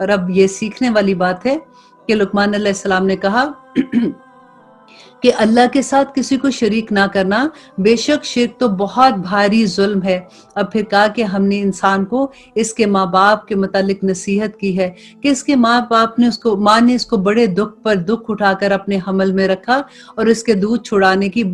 اور اب یہ سیکھنے والی بات ہے کہ لقمان علیہ السلام نے کہا کہ اللہ کے ساتھ کسی کو شریک نہ کرنا، بے شک شرک تو بہت بھاری ظلم ہے۔ اور پھر کہا کہ ہم نے انسان کو اس کے ماں باپ کے متعلق نصیحت کی ہے کہ اس کے ماں نے اس کو بڑے دکھ پر دکھ اٹھا کر اپنے حمل میں رکھا، اور اس کے دودھ چھڑانے کی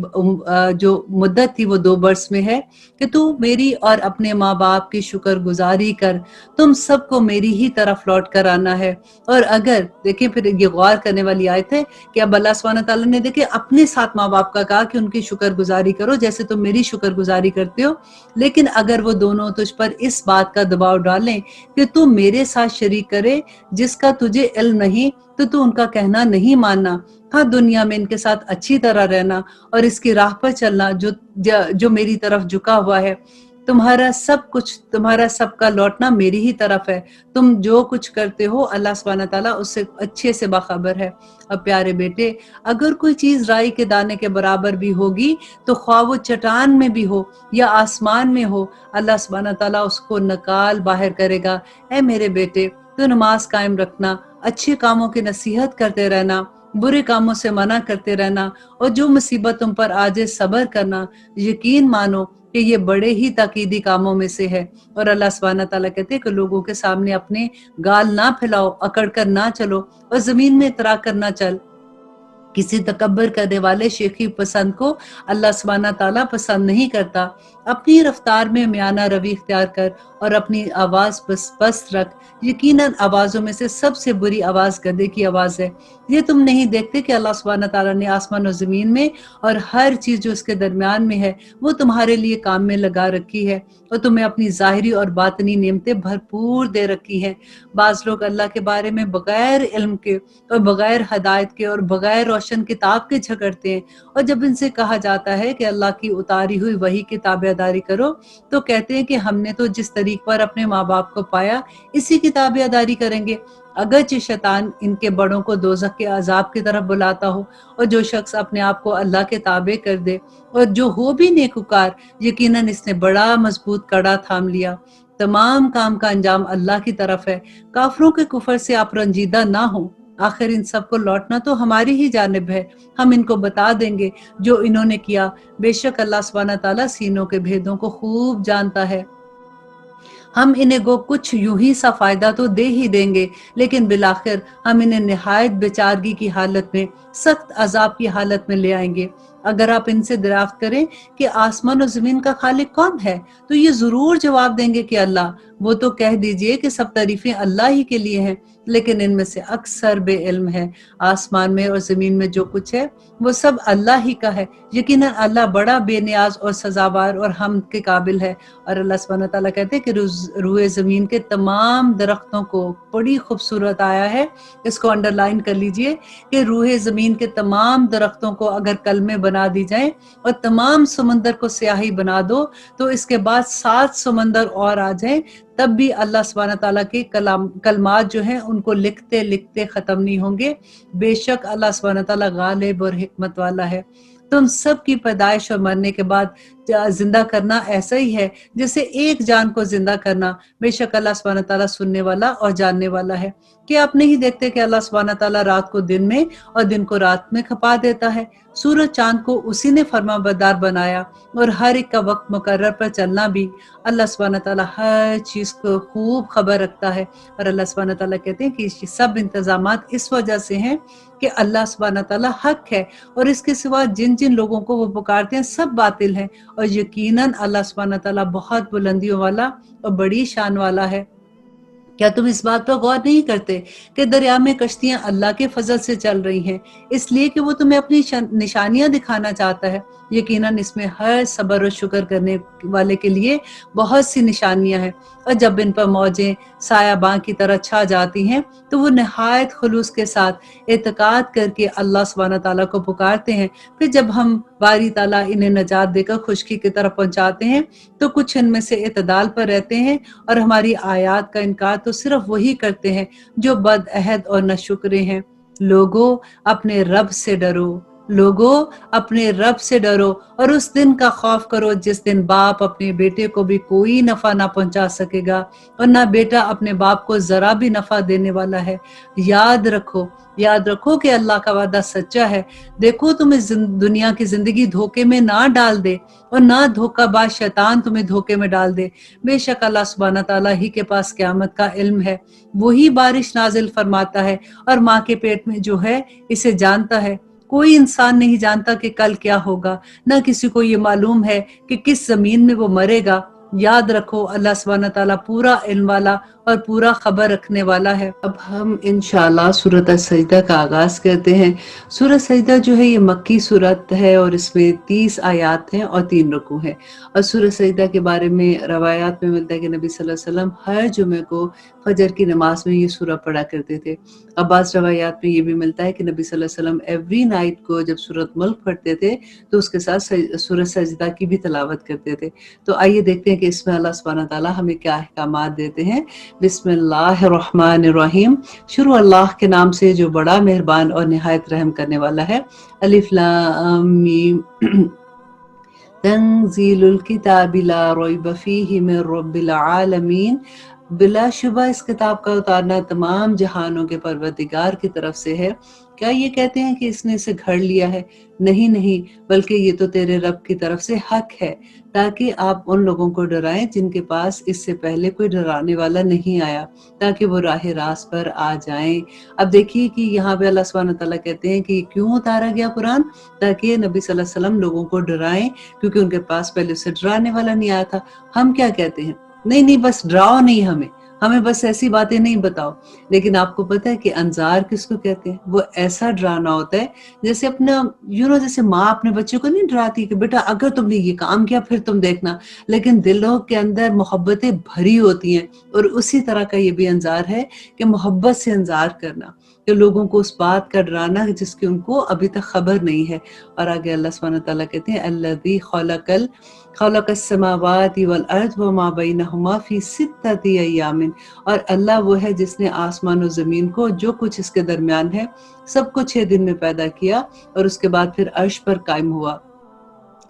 جو مدت تھی وہ 2 برس میں ہے، کہ تو میری اور اپنے ماں باپ کی شکر گزاری کر، تم سب کو میری ہی طرف لوٹ کر آنا ہے۔ اور اگر دیکھیں پھر یہ غور کرنے والی آیت ہے کہ اب اللہ سبحانہ تعالیٰ نے دیکھیں اپنے ساتھ ماں باپ کا کہا کہ ان کی شکر گزاری کرو جیسے تم میری شکر گزاری کرتے ہو، لیکن اگر وہ دونوں تجھ پر اس بات کا دباؤ ڈالیں کہ تو میرے ساتھ شریک کرے جس کا تجھے علم نہیں، تو ان کا کہنا نہیں ماننا۔ ہاں، دنیا میں ان کے ساتھ اچھی طرح رہنا اور اس کی راہ پر چلنا جو میری طرف جھکا ہوا ہے۔ تمہارا سب کا لوٹنا میری ہی طرف ہے۔ تم جو کچھ کرتے ہو اللہ سبحانہ تعالیٰ اس سے اچھے سے باخبر ہے۔ اب پیارے بیٹے، اگر کوئی چیز رائی کے دانے کے برابر بھی ہوگی تو خواہ وہ چٹان میں بھی ہو یا آسمان میں ہو، اللہ سبحانہ تعالیٰ اس کو نکال باہر کرے گا۔ اے میرے بیٹے، تو نماز قائم رکھنا، اچھے کاموں کی نصیحت کرتے رہنا، برے کاموں سے منع کرتے رہنا، اور جو مصیبت تم پر آ جائے صبر کرنا۔ یقین مانو کہ یہ بڑے ہی تاکیدی کاموں میں سے ہے۔ اور اللہ سبحانہ تعالیٰ کہتے ہیں کہ لوگوں کے سامنے اپنے گال نہ پھیلاؤ، اکڑ کر نہ چلو، اور زمین میں اترا کر نہ چل۔ کسی تکبر کرنے والے شیخی پسند کو اللہ سبحانہ تعالیٰ پسند نہیں کرتا۔ اپنی رفتار میں میانہ روی اختیار کر اور اپنی آواز پست رکھ۔ یقیناً آوازوں میں سے سب سے بری آواز گدھے کی آواز ہے۔ یہ تم نہیں دیکھتے کہ اللہ سبحانہ تعالیٰ نے آسمان و زمین میں اور ہر چیز جو اس کے درمیان میں ہے وہ تمہارے لیے کام میں لگا رکھی ہے، اور تمہیں اپنی ظاہری اور باطنی نعمتیں بھرپور دے رکھی ہیں۔ بعض لوگ اللہ کے بارے میں بغیر علم کے اور بغیر ہدایت کے اور بغیر روشن کتاب کے جھگڑتے ہیں، اور جب ان سے کہا جاتا ہے کہ اللہ کی اتاری ہوئی وحی کی تابعداری کرو تو کہتے ہیں کہ ہم نے تو جس طریق پر اپنے ماں باپ کو پایا اسی کی تابعداری کریں گے۔ اگرچہ شیطان ان کے بڑوں کو دوزخ کے عذاب کی طرف بلاتا ہو، اور جو شخص اپنے آپ کو اللہ کے تابع کر دے اور جو ہو بھی نیکوکار، یقیناً اس نے بڑا مضبوط کڑا تھام لیا۔ تمام کام کا انجام اللہ کی طرف ہے۔ کافروں کے کفر سے آپ رنجیدہ نہ ہوں، آخر ان سب کو لوٹنا تو ہماری ہی جانب ہے۔ ہم ان کو بتا دیں گے جو انہوں نے کیا۔ بے شک اللہ سبحانہ تعالیٰ سینوں کے بھیدوں کو خوب جانتا ہے۔ ہم انہیں کچھ یوں ہی سا فائدہ تو دے ہی دیں گے، لیکن بالآخر ہم انہیں نہایت بیچارگی کی حالت میں، سخت عذاب کی حالت میں لے آئیں گے۔ اگر آپ ان سے دریافت کریں کہ آسمان و زمین کا خالق کون ہے تو یہ ضرور جواب دیں گے کہ اللہ۔ وہ تو کہہ دیجئے کہ سب تعریفیں اللہ ہی کے لیے ہیں، لیکن ان میں سے اکثر بے علم ہے۔ آسمان میں اور زمین میں جو کچھ ہے وہ سب اللہ ہی کا ہے۔ یقیناً اللہ بڑا بے نیاز اور سزاوار اور حمد کے قابل ہے۔ اور اللہ سبحانہ تعالیٰ کہتے ہیں کہ روئے زمین کے تمام درختوں کو، بڑی خوبصورت آیا ہے، اس کو انڈر لائن کر لیجئے کہ روئے زمین کے تمام درختوں کو اگر کلمے بنا دی جائیں اور تمام سمندر کو سیاہی بنا دو تو اس کے بعد 7 سمندر اور آ جائیں، تب بھی اللہ سبحانہ تعالیٰ کے کلمات جو ہیں ان کو لکھتے لکھتے ختم نہیں ہوں گے۔ بے شک اللہ سبحانہ تعالیٰ غالب اور حکمت والا ہے۔ تو ان سب کی پیدائش اور مرنے کے بعد زندہ کرنا ایسا ہی ہے جیسے ایک جان کو زندہ کرنا۔ بے شک اللہ سبحانہ تعالیٰ سننے والا اور جاننے والا ہے۔ کہ آپ نہیں دیکھتے کہ اللہ سبحانہ تعالیٰ رات کو دن میں اور دن کو رات میں کھپا دیتا ہے؟ سورج چاند کو اسی نے فرما بردار بنایا، اور ہر ایک کا وقت مقرر پر چلنا بھی۔ اللہ سبحانہ تعالیٰ ہر چیز کو خوب خبر رکھتا ہے، اور اللہ سبحانہ تعالیٰ کہتے ہیں کہ یہ سب انتظامات اس وجہ سے ہیں کہ اللہ سبحانہ تعالیٰ حق ہے، اور اس کے سوا جن جن لوگوں کو وہ پکارتے ہیں سب باطل ہیں، اور یقیناً اللہ سبحانہ تعالیٰ بہت بلندیوں والا اور بڑی شان والا ہے۔ کیا تم اس بات پر غور نہیں کرتے کہ دریا میں کشتیاں اللہ کے فضل سے چل رہی ہیں، اس لیے کہ وہ تمہیں اپنی نشانیاں دکھانا چاہتا ہے؟ یقیناً اس میں ہر صبر و شکر کرنے والے کے لیے بہت سی نشانیاں ہیں، اور جب ان پر موجیں سایہ باں کی طرح چھا جاتی ہیں تو وہ نہایت خلوص کے ساتھ اعتقاد کر کے اللہ سبحانہ تعالیٰ کو پکارتے ہیں۔ پھر جب ہم باری تعالیٰ انہیں نجات دے کر خشکی کی طرف پہنچاتے ہیں تو کچھ ان میں سے اعتدال پر رہتے ہیں، اور ہماری آیات کا انکار تو صرف وہی کرتے ہیں جو بد عہد اور ناشکرے ہیں۔ لوگو اپنے رب سے ڈرو، لوگو اپنے رب سے ڈرو، اور اس دن کا خوف کرو جس دن باپ اپنے بیٹے کو بھی کوئی نفع نہ پہنچا سکے گا، اور نہ بیٹا اپنے باپ کو ذرا بھی نفع دینے والا ہے۔ یاد رکھو کہ اللہ کا وعدہ سچا ہے۔ دیکھو تمہیں دنیا کی زندگی دھوکے میں نہ ڈال دے، اور نہ دھوکہ باز شیطان تمہیں دھوکے میں ڈال دے۔ بے شک اللہ سبحانہ تعالیٰ ہی کے پاس قیامت کا علم ہے، وہی بارش نازل فرماتا ہے، اور ماں کے پیٹ میں جو ہے اسے جانتا ہے۔ کوئی انسان نہیں جانتا کہ کل کیا ہوگا، نہ کسی کو یہ معلوم ہے کہ کس زمین میں وہ مرے گا۔ یاد رکھو اللہ سبحانہ تعالیٰ پورا علم والا اور پورا خبر رکھنے والا ہے۔ اب ہم انشاءاللہ سورۃ السجدہ کا آغاز کرتے ہیں۔ سورۃ سجدہ جو ہے یہ مکی سورت ہے، اور اس میں 30 آیات ہیں اور 3 رکوع ہیں۔ اور سورۃ سجدہ کے بارے میں روایات میں ملتا ہے کہ نبی صلی اللہ علیہ وسلم ہر جمعے کو فجر کی نماز میں یہ سورہ پڑھا کرتے تھے۔ اب بعض روایات میں یہ بھی ملتا ہے کہ نبی صلی اللہ علیہ وسلم ایوری نائٹ کو جب سورۃ ملک پڑھتے تھے تو اس کے ساتھ سورۃ سجدہ کی بھی تلاوت کرتے تھے۔ تو آئیے دیکھتے ہیں کہ اس میں اللہ سبحانہ تعالیٰ ہمیں کیا احکامات دیتے ہیں۔ بسم اللہ الرحمن الرحیم، شروع اللہ کے نام سے جو بڑا مہربان اور نہایت رحم کرنے والا ہے۔ الف لام میم تنزیل الکتاب لا ریب فیہ من رب العالمین، بلا شبہ اس کتاب کا اتارنا تمام جہانوں کے پروردگار کی طرف سے ہے۔ کیا یہ کہتے ہیں کہ اس نے اسے گھڑ لیا ہے؟ نہیں، بلکہ یہ تو تیرے رب کی طرف سے حق ہے، تاکہ آپ ان لوگوں کو ڈرائیں جن کے پاس اس سے پہلے کوئی ڈرانے والا نہیں آیا، تاکہ وہ راہ راست پر آ جائیں۔ اب دیکھیے کہ یہاں پہ اللہ سبحانہ تعالیٰ کہتے ہیں کہ کیوں اتارا گیا قرآن؟ تاکہ نبی صلی اللہ علیہ وسلم لوگوں کو ڈرائیں، کیونکہ ان کے پاس پہلے اسے ڈرانے والا نہیں آیا تھا۔ ہم کیا کہتے ہیں؟ نہیں بس ڈراؤ نہیں، ہمیں بس ایسی باتیں نہیں بتاؤ۔ لیکن آپ کو پتہ ہے کہ انذار کس کو کہتے ہیں؟ وہ ایسا ڈرانا ہوتا ہے جیسے اپنا جیسے ماں اپنے بچے کو نہیں ڈراتی کہ بیٹا اگر تم نے یہ کام کیا پھر تم دیکھنا، لیکن دلوں کے اندر محبتیں بھری ہوتی ہیں، اور اسی طرح کا یہ بھی انذار ہے کہ محبت سے انذار کرنا، کہ لوگوں کو اس بات کا ڈرانا جس کی ان کو ابھی تک خبر نہیں ہے۔ اور آگے اللہ سبحانہ تعالیٰ کہتے ہیں الذی خلق السماوات والارض وما بینہما فی 6 ایام، اور اللہ وہ ہے جس نے آسمان و زمین کو جو کچھ اس کے درمیان ہے سب کو 6 دن میں پیدا کیا، اور اس کے بعد پھر عرش پر قائم ہوا۔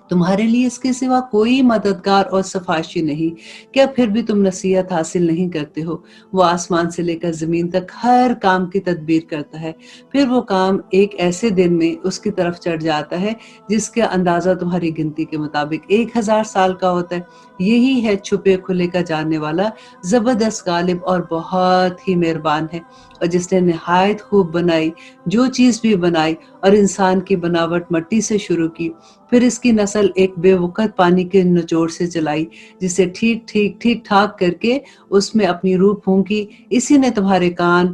تمہارے لیے اس کے سوا کوئی مددگار اور سفارشی نہیں، کیا پھر بھی تم نصیحت حاصل نہیں کرتے ہو؟ وہ آسمان سے لے کر زمین تک ہر کام کی تدبیر کرتا ہے، پھر وہ کام ایک ایسے دن میں اس کی طرف چڑھ جاتا ہے جس کا اندازہ تمہاری گنتی کے مطابق 1000 سال کا ہوتا ہے۔ یہی ہے چھپے کھلے کا جاننے والا، زبردست غالب اور بہت ہی مہربان ہے۔ اور جس نے نہایت خوب بنائی جو چیز بھی بنائی، اور انسان کی بناوٹ مٹی سے شروع کی، پھر اس کی نسل ایک بے وقت پانی کے نچوڑ سے چلائی، جسے ٹھیک ٹھاک کر کے اس میں اپنی روح پھونکی۔ اسی نے تمہارے کان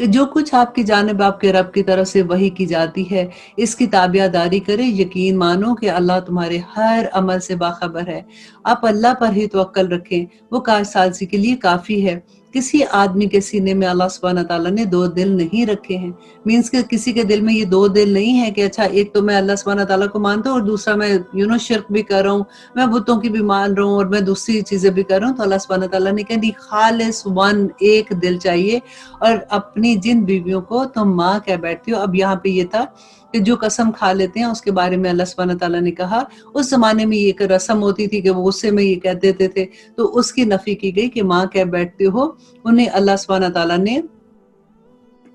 کہ جو کچھ آپ کی جانب آپ کے رب کی طرف سے وحی کی جاتی ہے اس کی تابعداری کرے، یقین مانو کہ اللہ تمہارے ہر عمل سے باخبر ہے۔ آپ اللہ پر ہی توکل رکھیں، وہ کارسازی کے لیے کافی ہے۔ کسی آدمی کے سینے میں اللہ سبحانہ تعالیٰ نے دو دل نہیں رکھے ہیں، مینس کہ کسی کے دل میں یہ دو دل نہیں ہے کہ اچھا ایک تو میں اللہ سبحانہ تعالیٰ کو مانتا ہوں اور دوسرا میں شرک بھی کر رہا ہوں، میں بتوں کی بھی مان رہا ہوں اور میں دوسری چیزیں بھی کر رہا ہوں۔ تو اللہ سبحانہ تعالیٰ نے کہا نہیں، خالص ون ایک دل چاہیے۔ اور اپنی جن بیویوں کو تم ماں کہہ بیٹھتی ہو، اب یہاں پہ یہ تھا کہ جو قسم کھا لیتے ہیں اس کے بارے میں اللہ سبحانہ تعالیٰ نے کہا اس زمانے میں یہ ایک رسم ہوتی تھی کہ وہ غصے میں یہ کہہ دیتے تھے، تو اس کی نفی کی گئی کہ ماں کہہ بیٹھتے ہو، انہیں اللہ سبحانہ تعالیٰ نے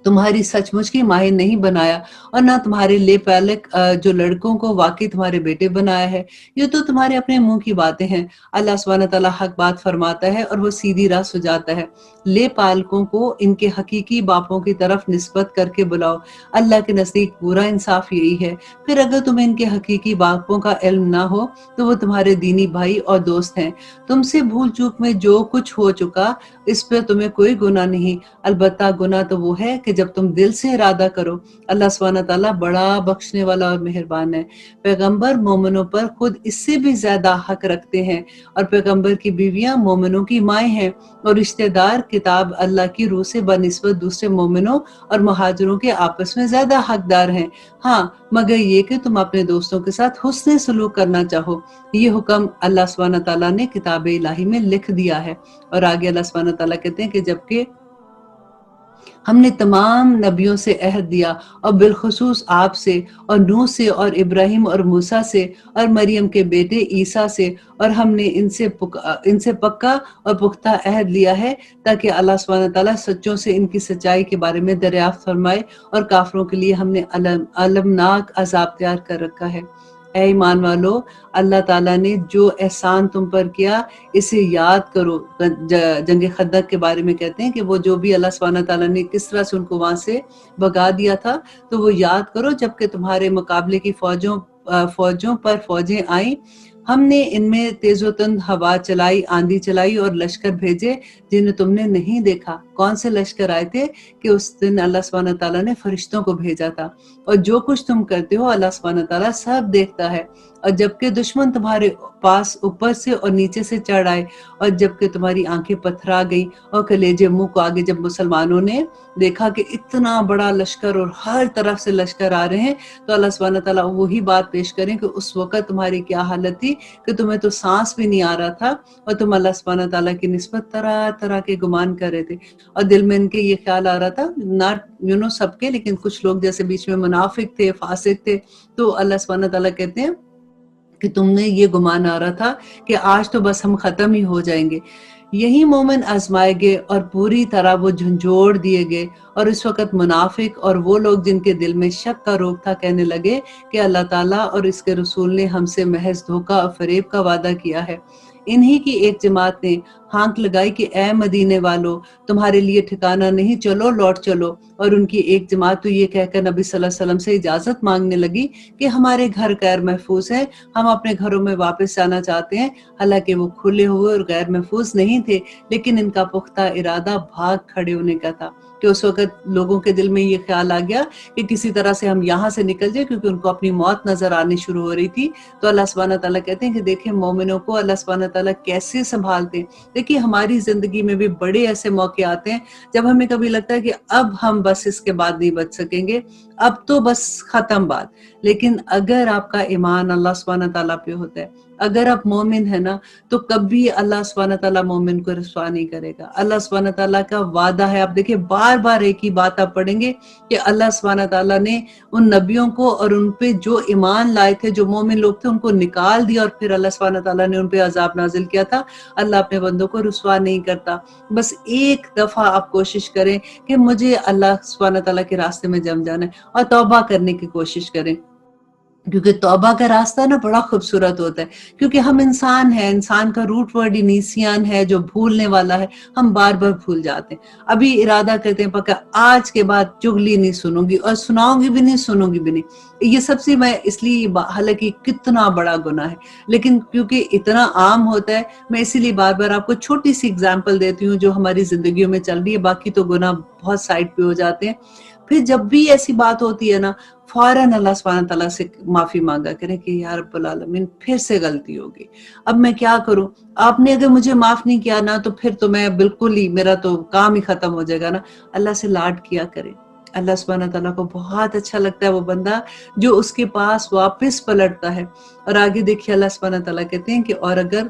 تمہاری سچ مچ کی ماہر نہیں بنایا اور نہ تمہارے لے پالک جو لڑکوں کو واقعی تمہارے بیٹے بنایا ہے۔ یہ تو تمہارے اپنے منہ کی باتیں ہیں۔ اللہ سبحانہ تعالیٰ حق بات فرماتا ہے اور وہ سیدھی راہ سجاتا ہے۔ لے پالکوں کو ان کے حقیقی باپوں کی طرف نسبت کر کے بلاؤ، اللہ کے نزدیک پورا انصاف یہی ہے۔ پھر اگر تمہیں ان کے حقیقی باپوں کا علم نہ ہو تو وہ تمہارے دینی بھائی اور دوست ہیں۔ تم سے بھول چوک میں جو کچھ ہو چکا اس پہ تمہیں کوئی گناہ نہیں، البتہ گناہ تو وہ ہے کہ جب تم دل سے ارادہ کرو۔ اللہ سبحانہ تعالیٰ بڑا بخشنے والا اور مہربان ہے۔ پیغمبر مومنوں پر خود اس سے بھی زیادہ حق رکھتے ہیں اور پیغمبر کی بیویاں مومنوں کی مائیں ہیں اور رشتہ دار کتاب اللہ کی روح سے بنسبت دوسرے مومنوں اور مہاجروں کے آپس میں زیادہ حقدار ہیں، ہاں مگر یہ کہ تم اپنے دوستوں کے ساتھ حسن سلوک کرنا چاہو۔ یہ حکم اللہ سبحانہ تعالیٰ نے کتاب الہی میں لکھ دیا ہے۔ اور آگے اللہ سبحانہ تعالیٰ کہتے ہیں کہ جبکہ ہم نے تمام نبیوں سے عہد دیا اور بالخصوص آپ سے اور نوح سے اور ابراہیم اور موسیٰ سے اور مریم کے بیٹے عیسیٰ سے، اور ہم نے ان سے پکا اور پختہ عہد لیا ہے تاکہ اللہ سبحانہ تعالیٰ سچوں سے ان کی سچائی کے بارے میں دریافت فرمائے، اور کافروں کے لیے ہم نے المناک عذاب تیار کر رکھا ہے۔ اے ایمان والو، اللہ تعالیٰ نے جو احسان تم پر کیا اسے یاد کرو۔ جنگ خندق کے بارے میں کہتے ہیں کہ وہ جو بھی اللہ سبحانہ تعالیٰ نے کس طرح سے ان کو وہاں سے بھگا دیا تھا، تو وہ یاد کرو جبکہ تمہارے مقابلے کی فوجوں پر فوجیں آئیں، ہم نے ان میں تیز و تند ہوا چلائی، آندھی چلائی اور لشکر بھیجے جنہیں تم نے نہیں دیکھا۔ کون سے لشکر آئے تھے کہ اس دن اللہ سبحانہ تعالیٰ نے فرشتوں کو بھیجا تھا، اور جو کچھ تم کرتے ہو اللہ سبحانہ تعالیٰ سب دیکھتا ہے۔ اور جبکہ دشمن تمہارے پاس اوپر سے اور نیچے سے چڑھ آئے، اور جبکہ تمہاری آنکھیں پتھرا گئیں اور کلیجے منہ کو آگے، جب مسلمانوں نے دیکھا کہ اتنا بڑا لشکر اور ہر طرف سے لشکر آ رہے ہیں، تو اللہ سبحانہ تعالیٰ وہی بات پیش کریں کہ اس وقت تمہاری کیا حالت تھی کہ تمہیں تو سانس بھی نہیں آ رہا تھا اور تم اللہ سبحانہ تعالیٰ کی نسبت طرح طرح کے گمان کر رہے تھے، اور دل میں ان کے یہ خیال آ رہا تھا، ناٹ سب کے، لیکن کچھ لوگ جیسے بیچ میں منافق تھے، فاسق تھے، تو اللہ سبحانہ تعالیٰ کہتے ہیں کہ تم نے یہ گمان آ رہا تھا کہ آج تو بس ہم ختم ہی ہو جائیں گے۔ یہی مومن آزمائے گئے اور پوری طرح وہ جھنجھوڑ دیے گئے، اور اس وقت منافق اور وہ لوگ جن کے دل میں شک کا روگ تھا کہنے لگے کہ اللہ تعالیٰ اور اس کے رسول نے ہم سے محض دھوکہ اور فریب کا وعدہ کیا ہے۔ انہی کی ایک جماعت نے ہانک لگائی کہ اے مدینے والو، تمہارے لیے ٹھکانہ نہیں، چلو لوٹ چلو، اور ان کی ایک جماعت تو یہ کہہ کر نبی صلی اللہ علیہ وسلم سے اجازت مانگنے لگی کہ ہمارے گھر غیر محفوظ ہیں، ہم اپنے گھروں میں واپس جانا چاہتے ہیں، حالانکہ وہ کھلے ہوئے اور غیر محفوظ نہیں تھے، لیکن ان کا پختہ ارادہ بھاگ کھڑے ہونے کا تھا کہ اس وقت لوگوں کے دل میں یہ خیال آ گیا کہ کسی طرح سے ہم یہاں سے نکل جائیں، کیونکہ ان کو اپنی موت نظر آنی شروع ہو رہی تھی۔ تو اللہ سبحانہ تعالیٰ کہتے ہیں کہ دیکھیں مومنوں کو اللہ سبحانہ تعالیٰ کیسے سنبھالتے ہیں۔ دیکھیے ہماری زندگی میں بھی بڑے ایسے موقع آتے ہیں جب ہمیں کبھی لگتا ہے کہ اب ہم بس اس کے بعد نہیں بچ سکیں گے، اب تو بس ختم بات، لیکن اگر آپ کا ایمان اللہ سبحانہ تعالیٰ پہ ہوتا ہے، اگر آپ مومن ہیں نا، تو کبھی اللہ سبحانہ تعالیٰ مومن کو رسوا نہیں کرے گا۔ اللہ سبحانہ تعالیٰ کا وعدہ ہے، آپ دیکھیں بار بار ایک ہی بات آپ پڑھیں گے کہ اللہ سبحانہ تعالیٰ نے ان نبیوں کو اور ان پہ جو ایمان لائے تھے، جو مومن لوگ تھے، ان کو نکال دیا، اور پھر اللہ سبحانہ تعالیٰ نے ان پہ عذاب نازل کیا تھا۔ اللہ اپنے بندوں کو رسوا نہیں کرتا۔ بس ایک دفعہ آپ کوشش کریں کہ مجھے اللہ سبحانہ تعالیٰ کے راستے میں جم جانا ہے، اور توبہ کرنے کی کوشش کریں۔ کیونکہ توبہ کا راستہ نا بڑا خوبصورت ہوتا ہے، کیونکہ ہم انسان ہیں، انسان کا روٹ ورڈ ہی نیسیان ہے جو بھولنے والا ہے، ہم بار بار بھول جاتے ہیں۔ ابھی ارادہ کرتے ہیں پکا آج کے بعد چغلی نہیں سنوں گی، اور سناؤں گی بھی نہیں، سنوں گی بھی نہیں۔ یہ سب سے میں اس لیے حالانکہ کتنا بڑا گناہ ہے، لیکن کیونکہ اتنا عام ہوتا ہے، میں اسی لیے بار بار آپ کو چھوٹی سی اگزامپل دیتی ہوں جو ہماری زندگیوں میں چل رہی ہے، باقی تو گناہ بہت سائڈ پہ ہو جاتے ہیں۔ پھر جب بھی ایسی بات ہوتی ہے نا، فوراً اللہ سبحانہ تعالیٰ سے معافی مانگا کریں کہ یا رب العالمین پھر سے غلطی ہو گئی، اب میں کیا کروں؟ آپ نے اگر مجھے معاف نہیں کیا نا، تو پھر تو میں بالکل ہی، میرا تو کام ہی ختم ہو جائے گا نا۔ اللہ سے لاڈ کیا کریں۔ اللہ سبحانہ تعالیٰ کو بہت اچھا لگتا ہے وہ بندہ جو اس کے پاس واپس پلٹتا ہے۔ اور آگے دیکھیے اللہ سبحانہ تعالیٰ کہتے ہیں کہ اور اگر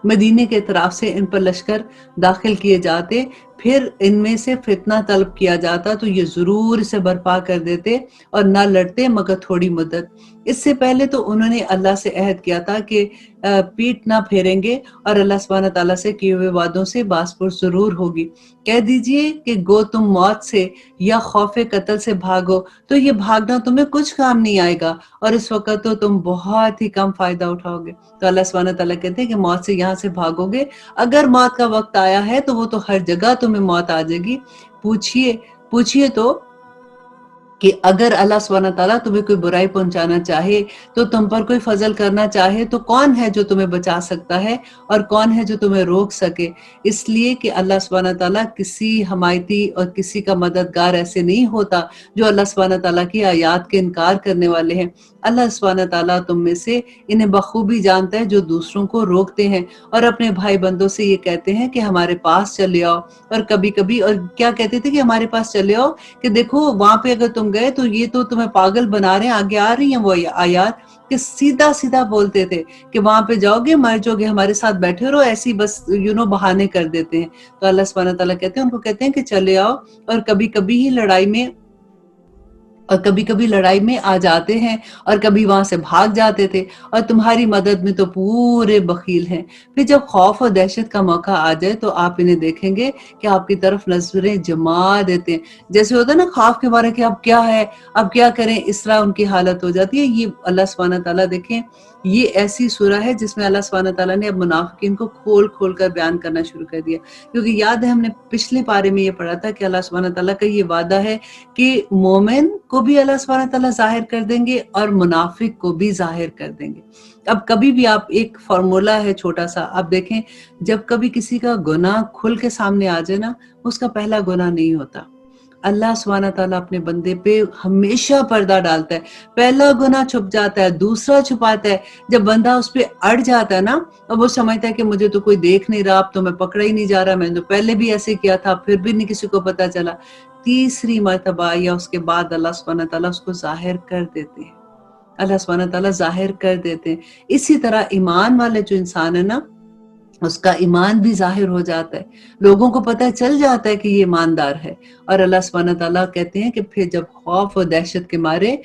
مدینے کے اطراف سے ان پر لشکر داخل کیے جاتے، پھر ان میں سے فتنہ طلب کیا جاتا تو یہ ضرور اسے برپا کر دیتے اور نہ لڑتے مگر تھوڑی مدت۔ اس سے پہلے تو انہوں نے اللہ سے عہد کیا تھا کہ پیٹ نہ پھیریں گے، اور اللہ سبحانہ تعالیٰ سے کیے ہوئے وعدوں سے باز پرس ضرور ہوگی۔ کہہ دیجئے کہ گو تم موت سے یا خوف قتل سے بھاگو تو یہ بھاگنا تمہیں کچھ کام نہیں آئے گا، اور اس وقت تو تم بہت ہی کم فائدہ اٹھاؤ گے۔ تو اللہ سبحانہ تعالیٰ کہتے ہیں کہ موت سے یہاں سے بھاگو گے، اگر موت کا وقت آیا ہے تو وہ تو ہر جگہ تمہیں موت آ جائے گی۔ پوچھئے تو کہ اگر اللہ سبحانہ تعالیٰ تمہیں کوئی برائی پہنچانا چاہے، تو تم پر کوئی فضل کرنا چاہے، تو کون ہے جو تمہیں بچا سکتا ہے اور کون ہے جو تمہیں روک سکے؟ اس لیے کہ اللہ سبحانہ تعالیٰ کسی حمایتی اور کسی کا مددگار ایسے نہیں ہوتا جو اللہ سبحانہ تعالیٰ کی آیات کے انکار کرنے والے ہیں۔ اللہ سبحانہ تعالیٰ تم میں سے انہیں بخوبی جانتا ہے جو دوسروں کو روکتے ہیں اور اپنے بھائی بندوں سے یہ کہتے ہیں کہ ہمارے پاس چلے آؤ، اور کبھی کبھی اور کیا کہتے تھے کہ ہمارے پاس چلے آؤ، کہ دیکھو وہاں پہ اگر تم گئے تو یہ تو تمہیں پاگل بنا رہے ہیں، آگے آ رہی ہیں وہ آیات، کہ سیدھا سیدھا بولتے تھے کہ وہاں پہ جاؤ گے مر جاؤ گے، ہمارے ساتھ بیٹھے رہو، ایسی بس بہانے کر دیتے ہیں۔ تو اللہ سبحانہ تعالیٰ کہتے ہیں، ان کو کہتے ہیں کہ چلے آؤ، اور کبھی کبھی ہی لڑائی میں آ جاتے ہیں، اور کبھی وہاں سے بھاگ جاتے تھے، اور تمہاری مدد میں تو پورے بخیل ہیں۔ پھر جب خوف اور دہشت کا موقع آ جائے تو آپ انہیں دیکھیں گے کہ آپ کی طرف نظریں جما دیتے ہیں، جیسے ہوتا ہے نا خوف کے بارے کہ اب کیا ہے، اب کیا کریں، اس طرح ان کی حالت ہو جاتی ہے۔ یہ اللہ سبحانہ تعالیٰ دیکھیں، یہ ایسی سورہ ہے جس میں اللہ سبحانہ تعالیٰ نے اب منافقین کو کھول کھول کر بیان کرنا شروع کر دیا، کیونکہ یاد ہے ہم نے پچھلے پارے میں یہ پڑھا تھا کہ اللہ سبحانہ تعالیٰ کا یہ وعدہ ہے کہ مومن کو بھی اللہ سبحانہ تعالیٰ ظاہر کر دیں گے اور منافق کو بھی ظاہر کر دیں گے۔ اب کبھی بھی آپ ایک فارمولا ہے چھوٹا سا، آپ دیکھیں جب کبھی کسی کا گناہ کھل کے سامنے آ جائے نا، اس کا پہلا گناہ نہیں ہوتا۔ اللہ سبحانہ تعالیٰ اپنے بندے پہ ہمیشہ پردہ ڈالتا ہے، پہلا گناہ چھپ جاتا ہے، دوسرا چھپاتا ہے، جب بندہ اس پہ اڑ جاتا ہے نا، اور وہ سمجھتا ہے کہ مجھے تو کوئی دیکھ نہیں رہا، اب تو میں پکڑا ہی نہیں جا رہا، میں نے تو پہلے بھی ایسے کیا تھا پھر بھی نہیں کسی کو پتا چلا، تیسری مرتبہ یا اس کے بعد اللہ سبحانہ تعالیٰ اس کو ظاہر کر دیتے ہیں، اللہ سبحانہ تعالیٰ ظاہر کر دیتے ہیں۔ اسی طرح ایمان والے جو انسان ہے نا، اس کا ایمان بھی ظاہر ہو جاتا ہے، لوگوں کو پتہ چل جاتا ہے کہ یہ ایماندار ہے۔ اور اللہ سبحانہ تعالیٰ کہتے ہیں کہ پھر جب خوف اور دہشت کے مارے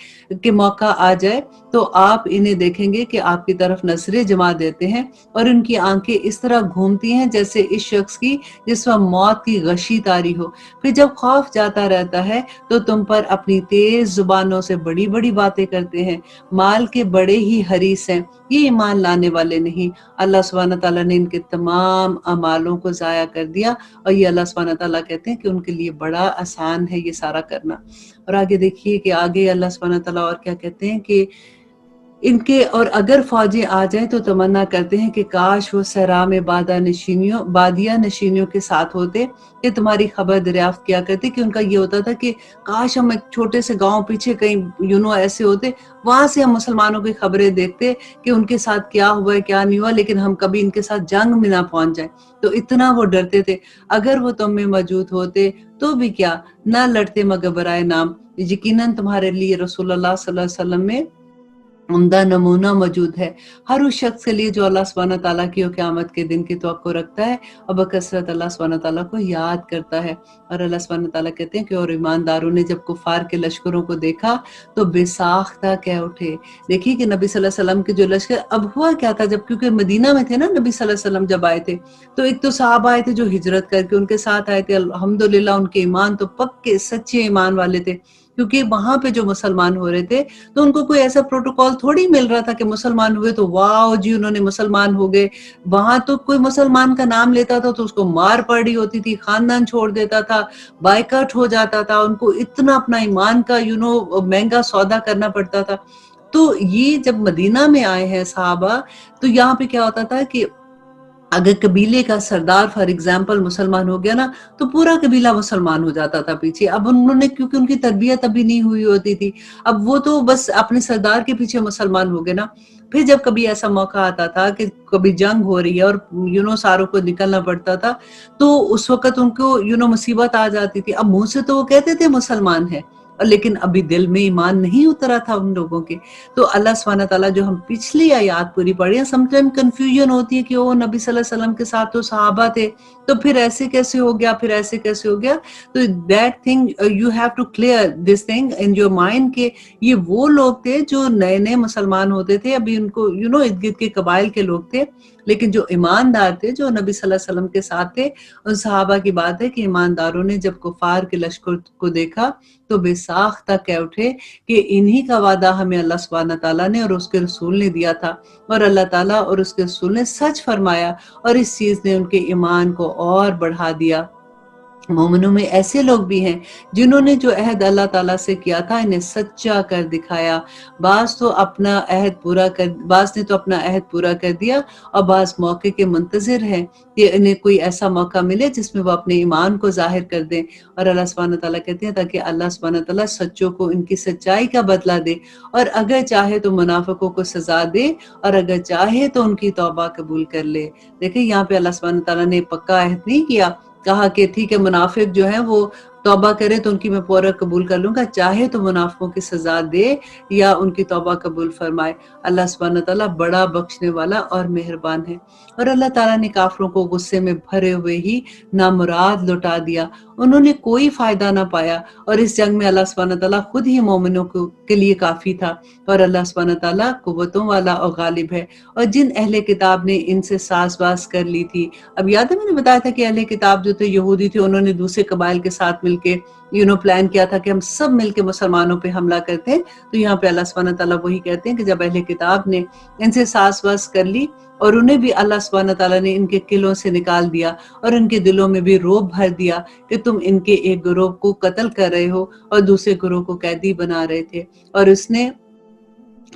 کے موقع آ جائے تو آپ انہیں دیکھیں گے کہ آپ کی طرف نظریں جما دیتے ہیں، اور ان کی آنکھیں اس طرح گھومتی ہیں جیسے اس شخص کی جس پر موت کی غشی طاری ہو۔ پھر جب خوف جاتا رہتا ہے تو تم پر اپنی تیز زبانوں سے بڑی بڑی باتیں کرتے ہیں، مال کے بڑے ہی حریص ہیں، یہ ایمان لانے والے نہیں۔ اللہ سبحانہ تعالیٰ نے ان کے تمام اعمالوں کو ضائع کر دیا، اور یہ اللہ سبحانہ تعالیٰ کہتے ہیں کہ ان کے لیے بڑا آسان ہے یہ سارا کرنا۔ اور آگے دیکھیے کہ آگے اللہ سبحانہ تعالیٰ اور کیا کہتے ہیں کہ ان کے اور اگر فوجیں آ جائیں تو تمنا کرتے ہیں کہ کاش وہ صحرا میں بادیہ نشینیوں کے ساتھ ہوتے، کہ تمہاری خبر دریافت کیا کرتے، کہ ان کا یہ ہوتا تھا کہ کاش ہم ایک چھوٹے سے گاؤں پیچھے کہیں ایسے ہوتے، وہاں سے ہم مسلمانوں کی خبریں دیکھتے کہ ان کے ساتھ کیا ہوا ہے کیا نہیں ہوا، لیکن ہم کبھی ان کے ساتھ جنگ میں نہ پہنچ جائیں، تو اتنا وہ ڈرتے تھے۔ اگر وہ تم میں موجود ہوتے تو بھی کیا، نہ لڑتے مگر برائے نام، یقیناً تمہارے لیے رسول اللہ صلی اللہ علیہ وسلم میں عمدہ نمونہ موجود ہے، ہر اس شخص کے لیے جو اللہ سبحانہ تعالیٰ کی اور قیامت کے دن کی توقع رکھتا ہے اور بکثرت اللہ سبحانہ تعالیٰ کو یاد کرتا ہے۔ اور اللہ سبحانہ تعالیٰ کہتے ہیں کہ اور ایمانداروں نے جب کفار کے لشکروں کو دیکھا تو بے ساختہ کہہ اٹھے۔ دیکھیے کہ نبی صلی اللہ علیہ وسلم کے جو لشکر، اب ہوا کیا تھا، جب کیونکہ مدینہ میں تھے نا نبی صلی اللہ علیہ وسلم جب آئے تھے، تو ایک تو صحابہ آئے تھے جو ہجرت کر کے ان کے ساتھ آئے تھے، الحمدللہ ان کے ایمان تو پکے سچے ایمان والے تھے، کیونکہ وہاں پہ جو مسلمان ہو رہے تھے تو ان کو کوئی ایسا پروٹوکول تھوڑی مل رہا تھا کہ مسلمان ہوئے تو واو جی انہوں نے مسلمان ہو گئے. وہاں تو کوئی مسلمان کا نام لیتا تھا تو اس کو مار پڑی ہوتی تھی, خاندان چھوڑ دیتا تھا, بائیکاٹ ہو جاتا تھا, ان کو اتنا اپنا ایمان کا مہنگا سودا کرنا پڑتا تھا. تو یہ جب مدینہ میں آئے ہیں صحابہ, تو یہاں پہ کیا ہوتا تھا کہ اگر قبیلے کا سردار فار ایگزامپل مسلمان ہو گیا نا تو پورا قبیلہ مسلمان ہو جاتا تھا پیچھے. اب انہوں نے, کیونکہ ان کی تربیت ابھی نہیں ہوئی ہوتی تھی, اب وہ تو بس اپنے سردار کے پیچھے مسلمان ہو گئے نا. پھر جب کبھی ایسا موقع آتا تھا کہ کبھی جنگ ہو رہی ہے اور ساروں کو نکلنا پڑتا تھا, تو اس وقت ان کو مصیبت آ جاتی تھی. اب منہ سے تو وہ کہتے تھے مسلمان ہیں, لیکن ابھی دل میں ایمان نہیں اترا تھا ان لوگوں کے. تو اللہ سبحانہ تعالیٰ جو ہم پچھلی آیات پوری پڑھی ہیں, سم ٹائم کنفیوژن ہوتی ہے کہ وہ نبی صلی اللہ علیہ وسلم کے ساتھ تو صحابہ تھے, تو پھر ایسے کیسے ہو گیا, پھر ایسے کیسے ہو گیا. تو that thing you have to clear this thing in your mind کہ یہ وہ لوگ تھے جو نئے نئے مسلمان ہوتے تھے. ابھی ان کو ارد گرد کے قبائل کے لوگ تھے, لیکن جو ایماندار تھے, جو نبی صلی اللہ علیہ وسلم کے ساتھ تھے, ان صحابہ کی بات ہے کہ ایمانداروں نے جب کفار کے لشکر کو دیکھا تو بے ساختہ کہہ اٹھے کہ انہی کا وعدہ ہمیں اللہ سبحانہ تعالیٰ نے اور اس کے رسول نے دیا تھا, اور اللہ تعالیٰ اور اس کے رسول نے سچ فرمایا, اور اس چیز نے ان کے ایمان کو اور بڑھا دیا. مومنوں میں ایسے لوگ بھی ہیں جنہوں نے جو عہد اللہ تعالیٰ سے کیا تھا انہیں سچا کر دکھایا. بعض نے تو اپنا عہد پورا کر دیا, اور بعض موقع کے منتظر ہیں کہ انہیں کوئی ایسا موقع ملے جس میں وہ اپنے ایمان کو ظاہر کر دیں. اور اللہ سبحانہ تعالیٰ کہتے ہیں تاکہ اللہ سبحانہ تعالیٰ سچوں کو ان کی سچائی کا بدلہ دے, اور اگر چاہے تو منافقوں کو سزا دے, اور اگر چاہے تو ان کی توبہ قبول کر لے. دیکھیں یہاں پہ اللہ سبحانہ تعالیٰ نے پکا عہد نہیں کیا, کہا کہ ٹھیک ہے منافق جو ہیں وہ توبہ کرے تو ان کی میں پورا قبول کر لوں گا, چاہے تو منافقوں کی سزا دے یا ان کی توبہ قبول فرمائے. اللہ سبحانہ تعالیٰ بڑا بخشنے والا اور مہربان ہے. اور اللہ تعالیٰ نے کافروں کو غصے میں بھرے ہوئے ہی نامراد لوٹا دیا, انہوں نے کوئی فائدہ نہ پایا, اور اس جنگ میں اللہ سبحانہ تعالیٰ خود ہی مومنوں کے لیے کافی تھا. اور اللہ سبحانہ تعالیٰ قوتوں والا اور غالب ہے. اور جن اہل کتاب نے ان سے ساز باز کر لی تھی, اب یاد ہے میں نے بتایا تھا کہ اہل کتاب جو تھے یہودی تھے, انہوں نے دوسرے قبائل کے ساتھ مل کے پلان کیا تھا کہ ہم سب مل کے مسلمانوں پہ حملہ کرتے ہیں. تو یہاں پہ اللہ سبحانہ تعالیٰ وہی کہتے ہیں کہ جب اہل کتاب نے ان سے ساز باز کر لی اور انہیں بھی اللہ سبحانہ تعالیٰ نے ان کے قلعوں سے نکال دیا, اور ان کے دلوں میں بھی رعب بھر دیا کہ تم ان کے ایک گروہ کو قتل کر رہے ہو اور دوسرے گروہ کو قیدی بنا رہے تھے, اور اس نے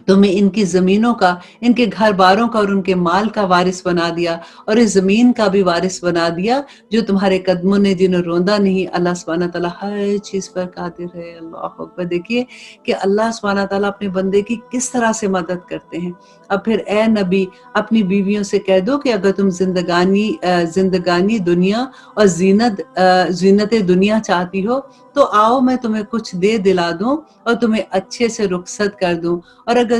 تمہیں ان کی زمینوں کا, ان کے گھر باروں کا اور ان کے مال کا وارث بنا دیا, اور اس زمین کا بھی وارث بنا دیا جو تمہارے قدموں نے جنہیں روندا نہیں. اللہ سبحانہ تعالیٰ ہر چیز پر قادر ہے. اللہ اکبر. دیکھیے کہ اللہ سبحانہ تعالیٰ اپنے بندے کی کس طرح سے مدد کرتے ہیں. اب پھر اے نبی اپنی بیویوں سے کہہ دو کہ اگر تم زندگانی دنیا اور زینت دنیا چاہتی ہو تو آؤ میں تمہیں کچھ دے دلا دوں اور تمہیں اچھے سے رخصت کر دوں, اور اگر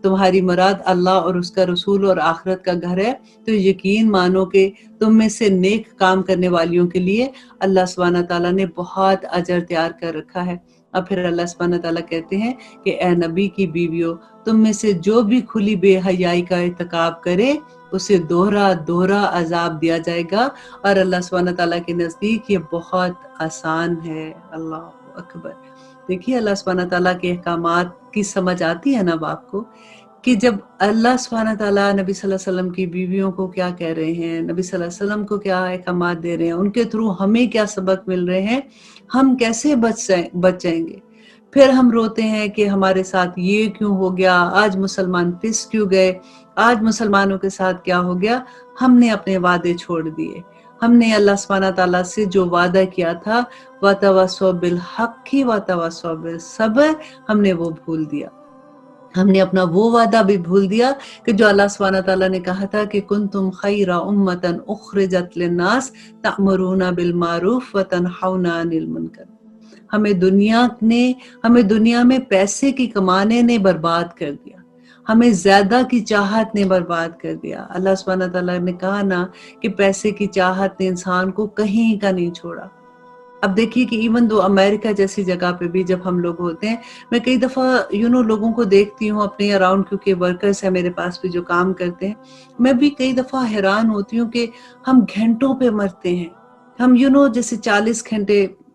تمہاری مراد اللہ اور اس کا رسول اور آخرت کا گھر ہے تو یقین مانو کہ تم میں سے نیک کام کرنے والیوں کے لیے اللہ سبحانہ تعالیٰ نے بہت اجر تیار کر رکھا ہے. اب پھر اللہ سبحانہ تعالیٰ کہتے ہیں کہ اے نبی کی بیویوں, تم میں سے جو بھی کھلی بے حیائی کا ارتکاب کرے اسے دوہرا عذاب دیا جائے گا, اور اللہ سبحانہ تعالیٰ کے نزدیک یہ بہت آسان ہے. اللہ اکبر. دیکھیے اللہ سبحانہ تعالیٰ کے احکامات کی سمجھ آتی ہے نا آپ کو, کہ جب اللہ سبحانہ تعالیٰ نبی صلی اللہ علیہ وسلم کی بیویوں کو کیا کہہ رہے ہیں, نبی صلی اللہ علیہ وسلم کو کیا احکامات دے رہے ہیں, ان کے تھرو ہمیں کیا سبق مل رہے ہیں, ہم کیسے بچ جائیں گے. پھر ہم روتے ہیں کہ ہمارے ساتھ یہ کیوں ہو گیا, آج مسلمان پس کیوں گئے, آج مسلمانوں کے ساتھ کیا ہو گیا. ہم نے اپنے وعدے چھوڑ دیے, ہم نے اللہ سبحانہ تعالیٰ سے جو وعدہ کیا تھا وَتَوَصَّوْا بِالْحَقِّ وَتَوَصَّوْا بِالصَّبْرِ, ہم نے وہ بھول دیا. ہم نے اپنا وہ وعدہ بھی بھول دیا کہ جو اللہ سبحانہ تعالیٰ نے کہا تھا کہ کنتم خیر امۃ اخرجت للناس تأمرون بالمعروف وتنہون عن المنکر. ہمیں دنیا میں پیسے کی کمانے نے برباد کر دیا, ہمیں زیادہ کی چاہت نے برباد کر دیا. اللہ سبحانہ تعالیٰ نے کہا نا کہ پیسے کی چاہت نے انسان کو کہیں کا نہیں چھوڑا. اب دیکھیے کہ ایون دو امریکہ جیسی جگہ پہ بھی جب ہم لوگ ہوتے ہیں, میں کئی دفعہ لوگوں کو دیکھتی ہوں اپنے اراؤنڈ, کیونکہ ورکرز ہیں میرے پاس بھی جو کام کرتے ہیں, میں بھی کئی دفعہ حیران ہوتی ہوں کہ ہم گھنٹوں پہ مرتے ہیں. ہم جیسے 40 گھنٹے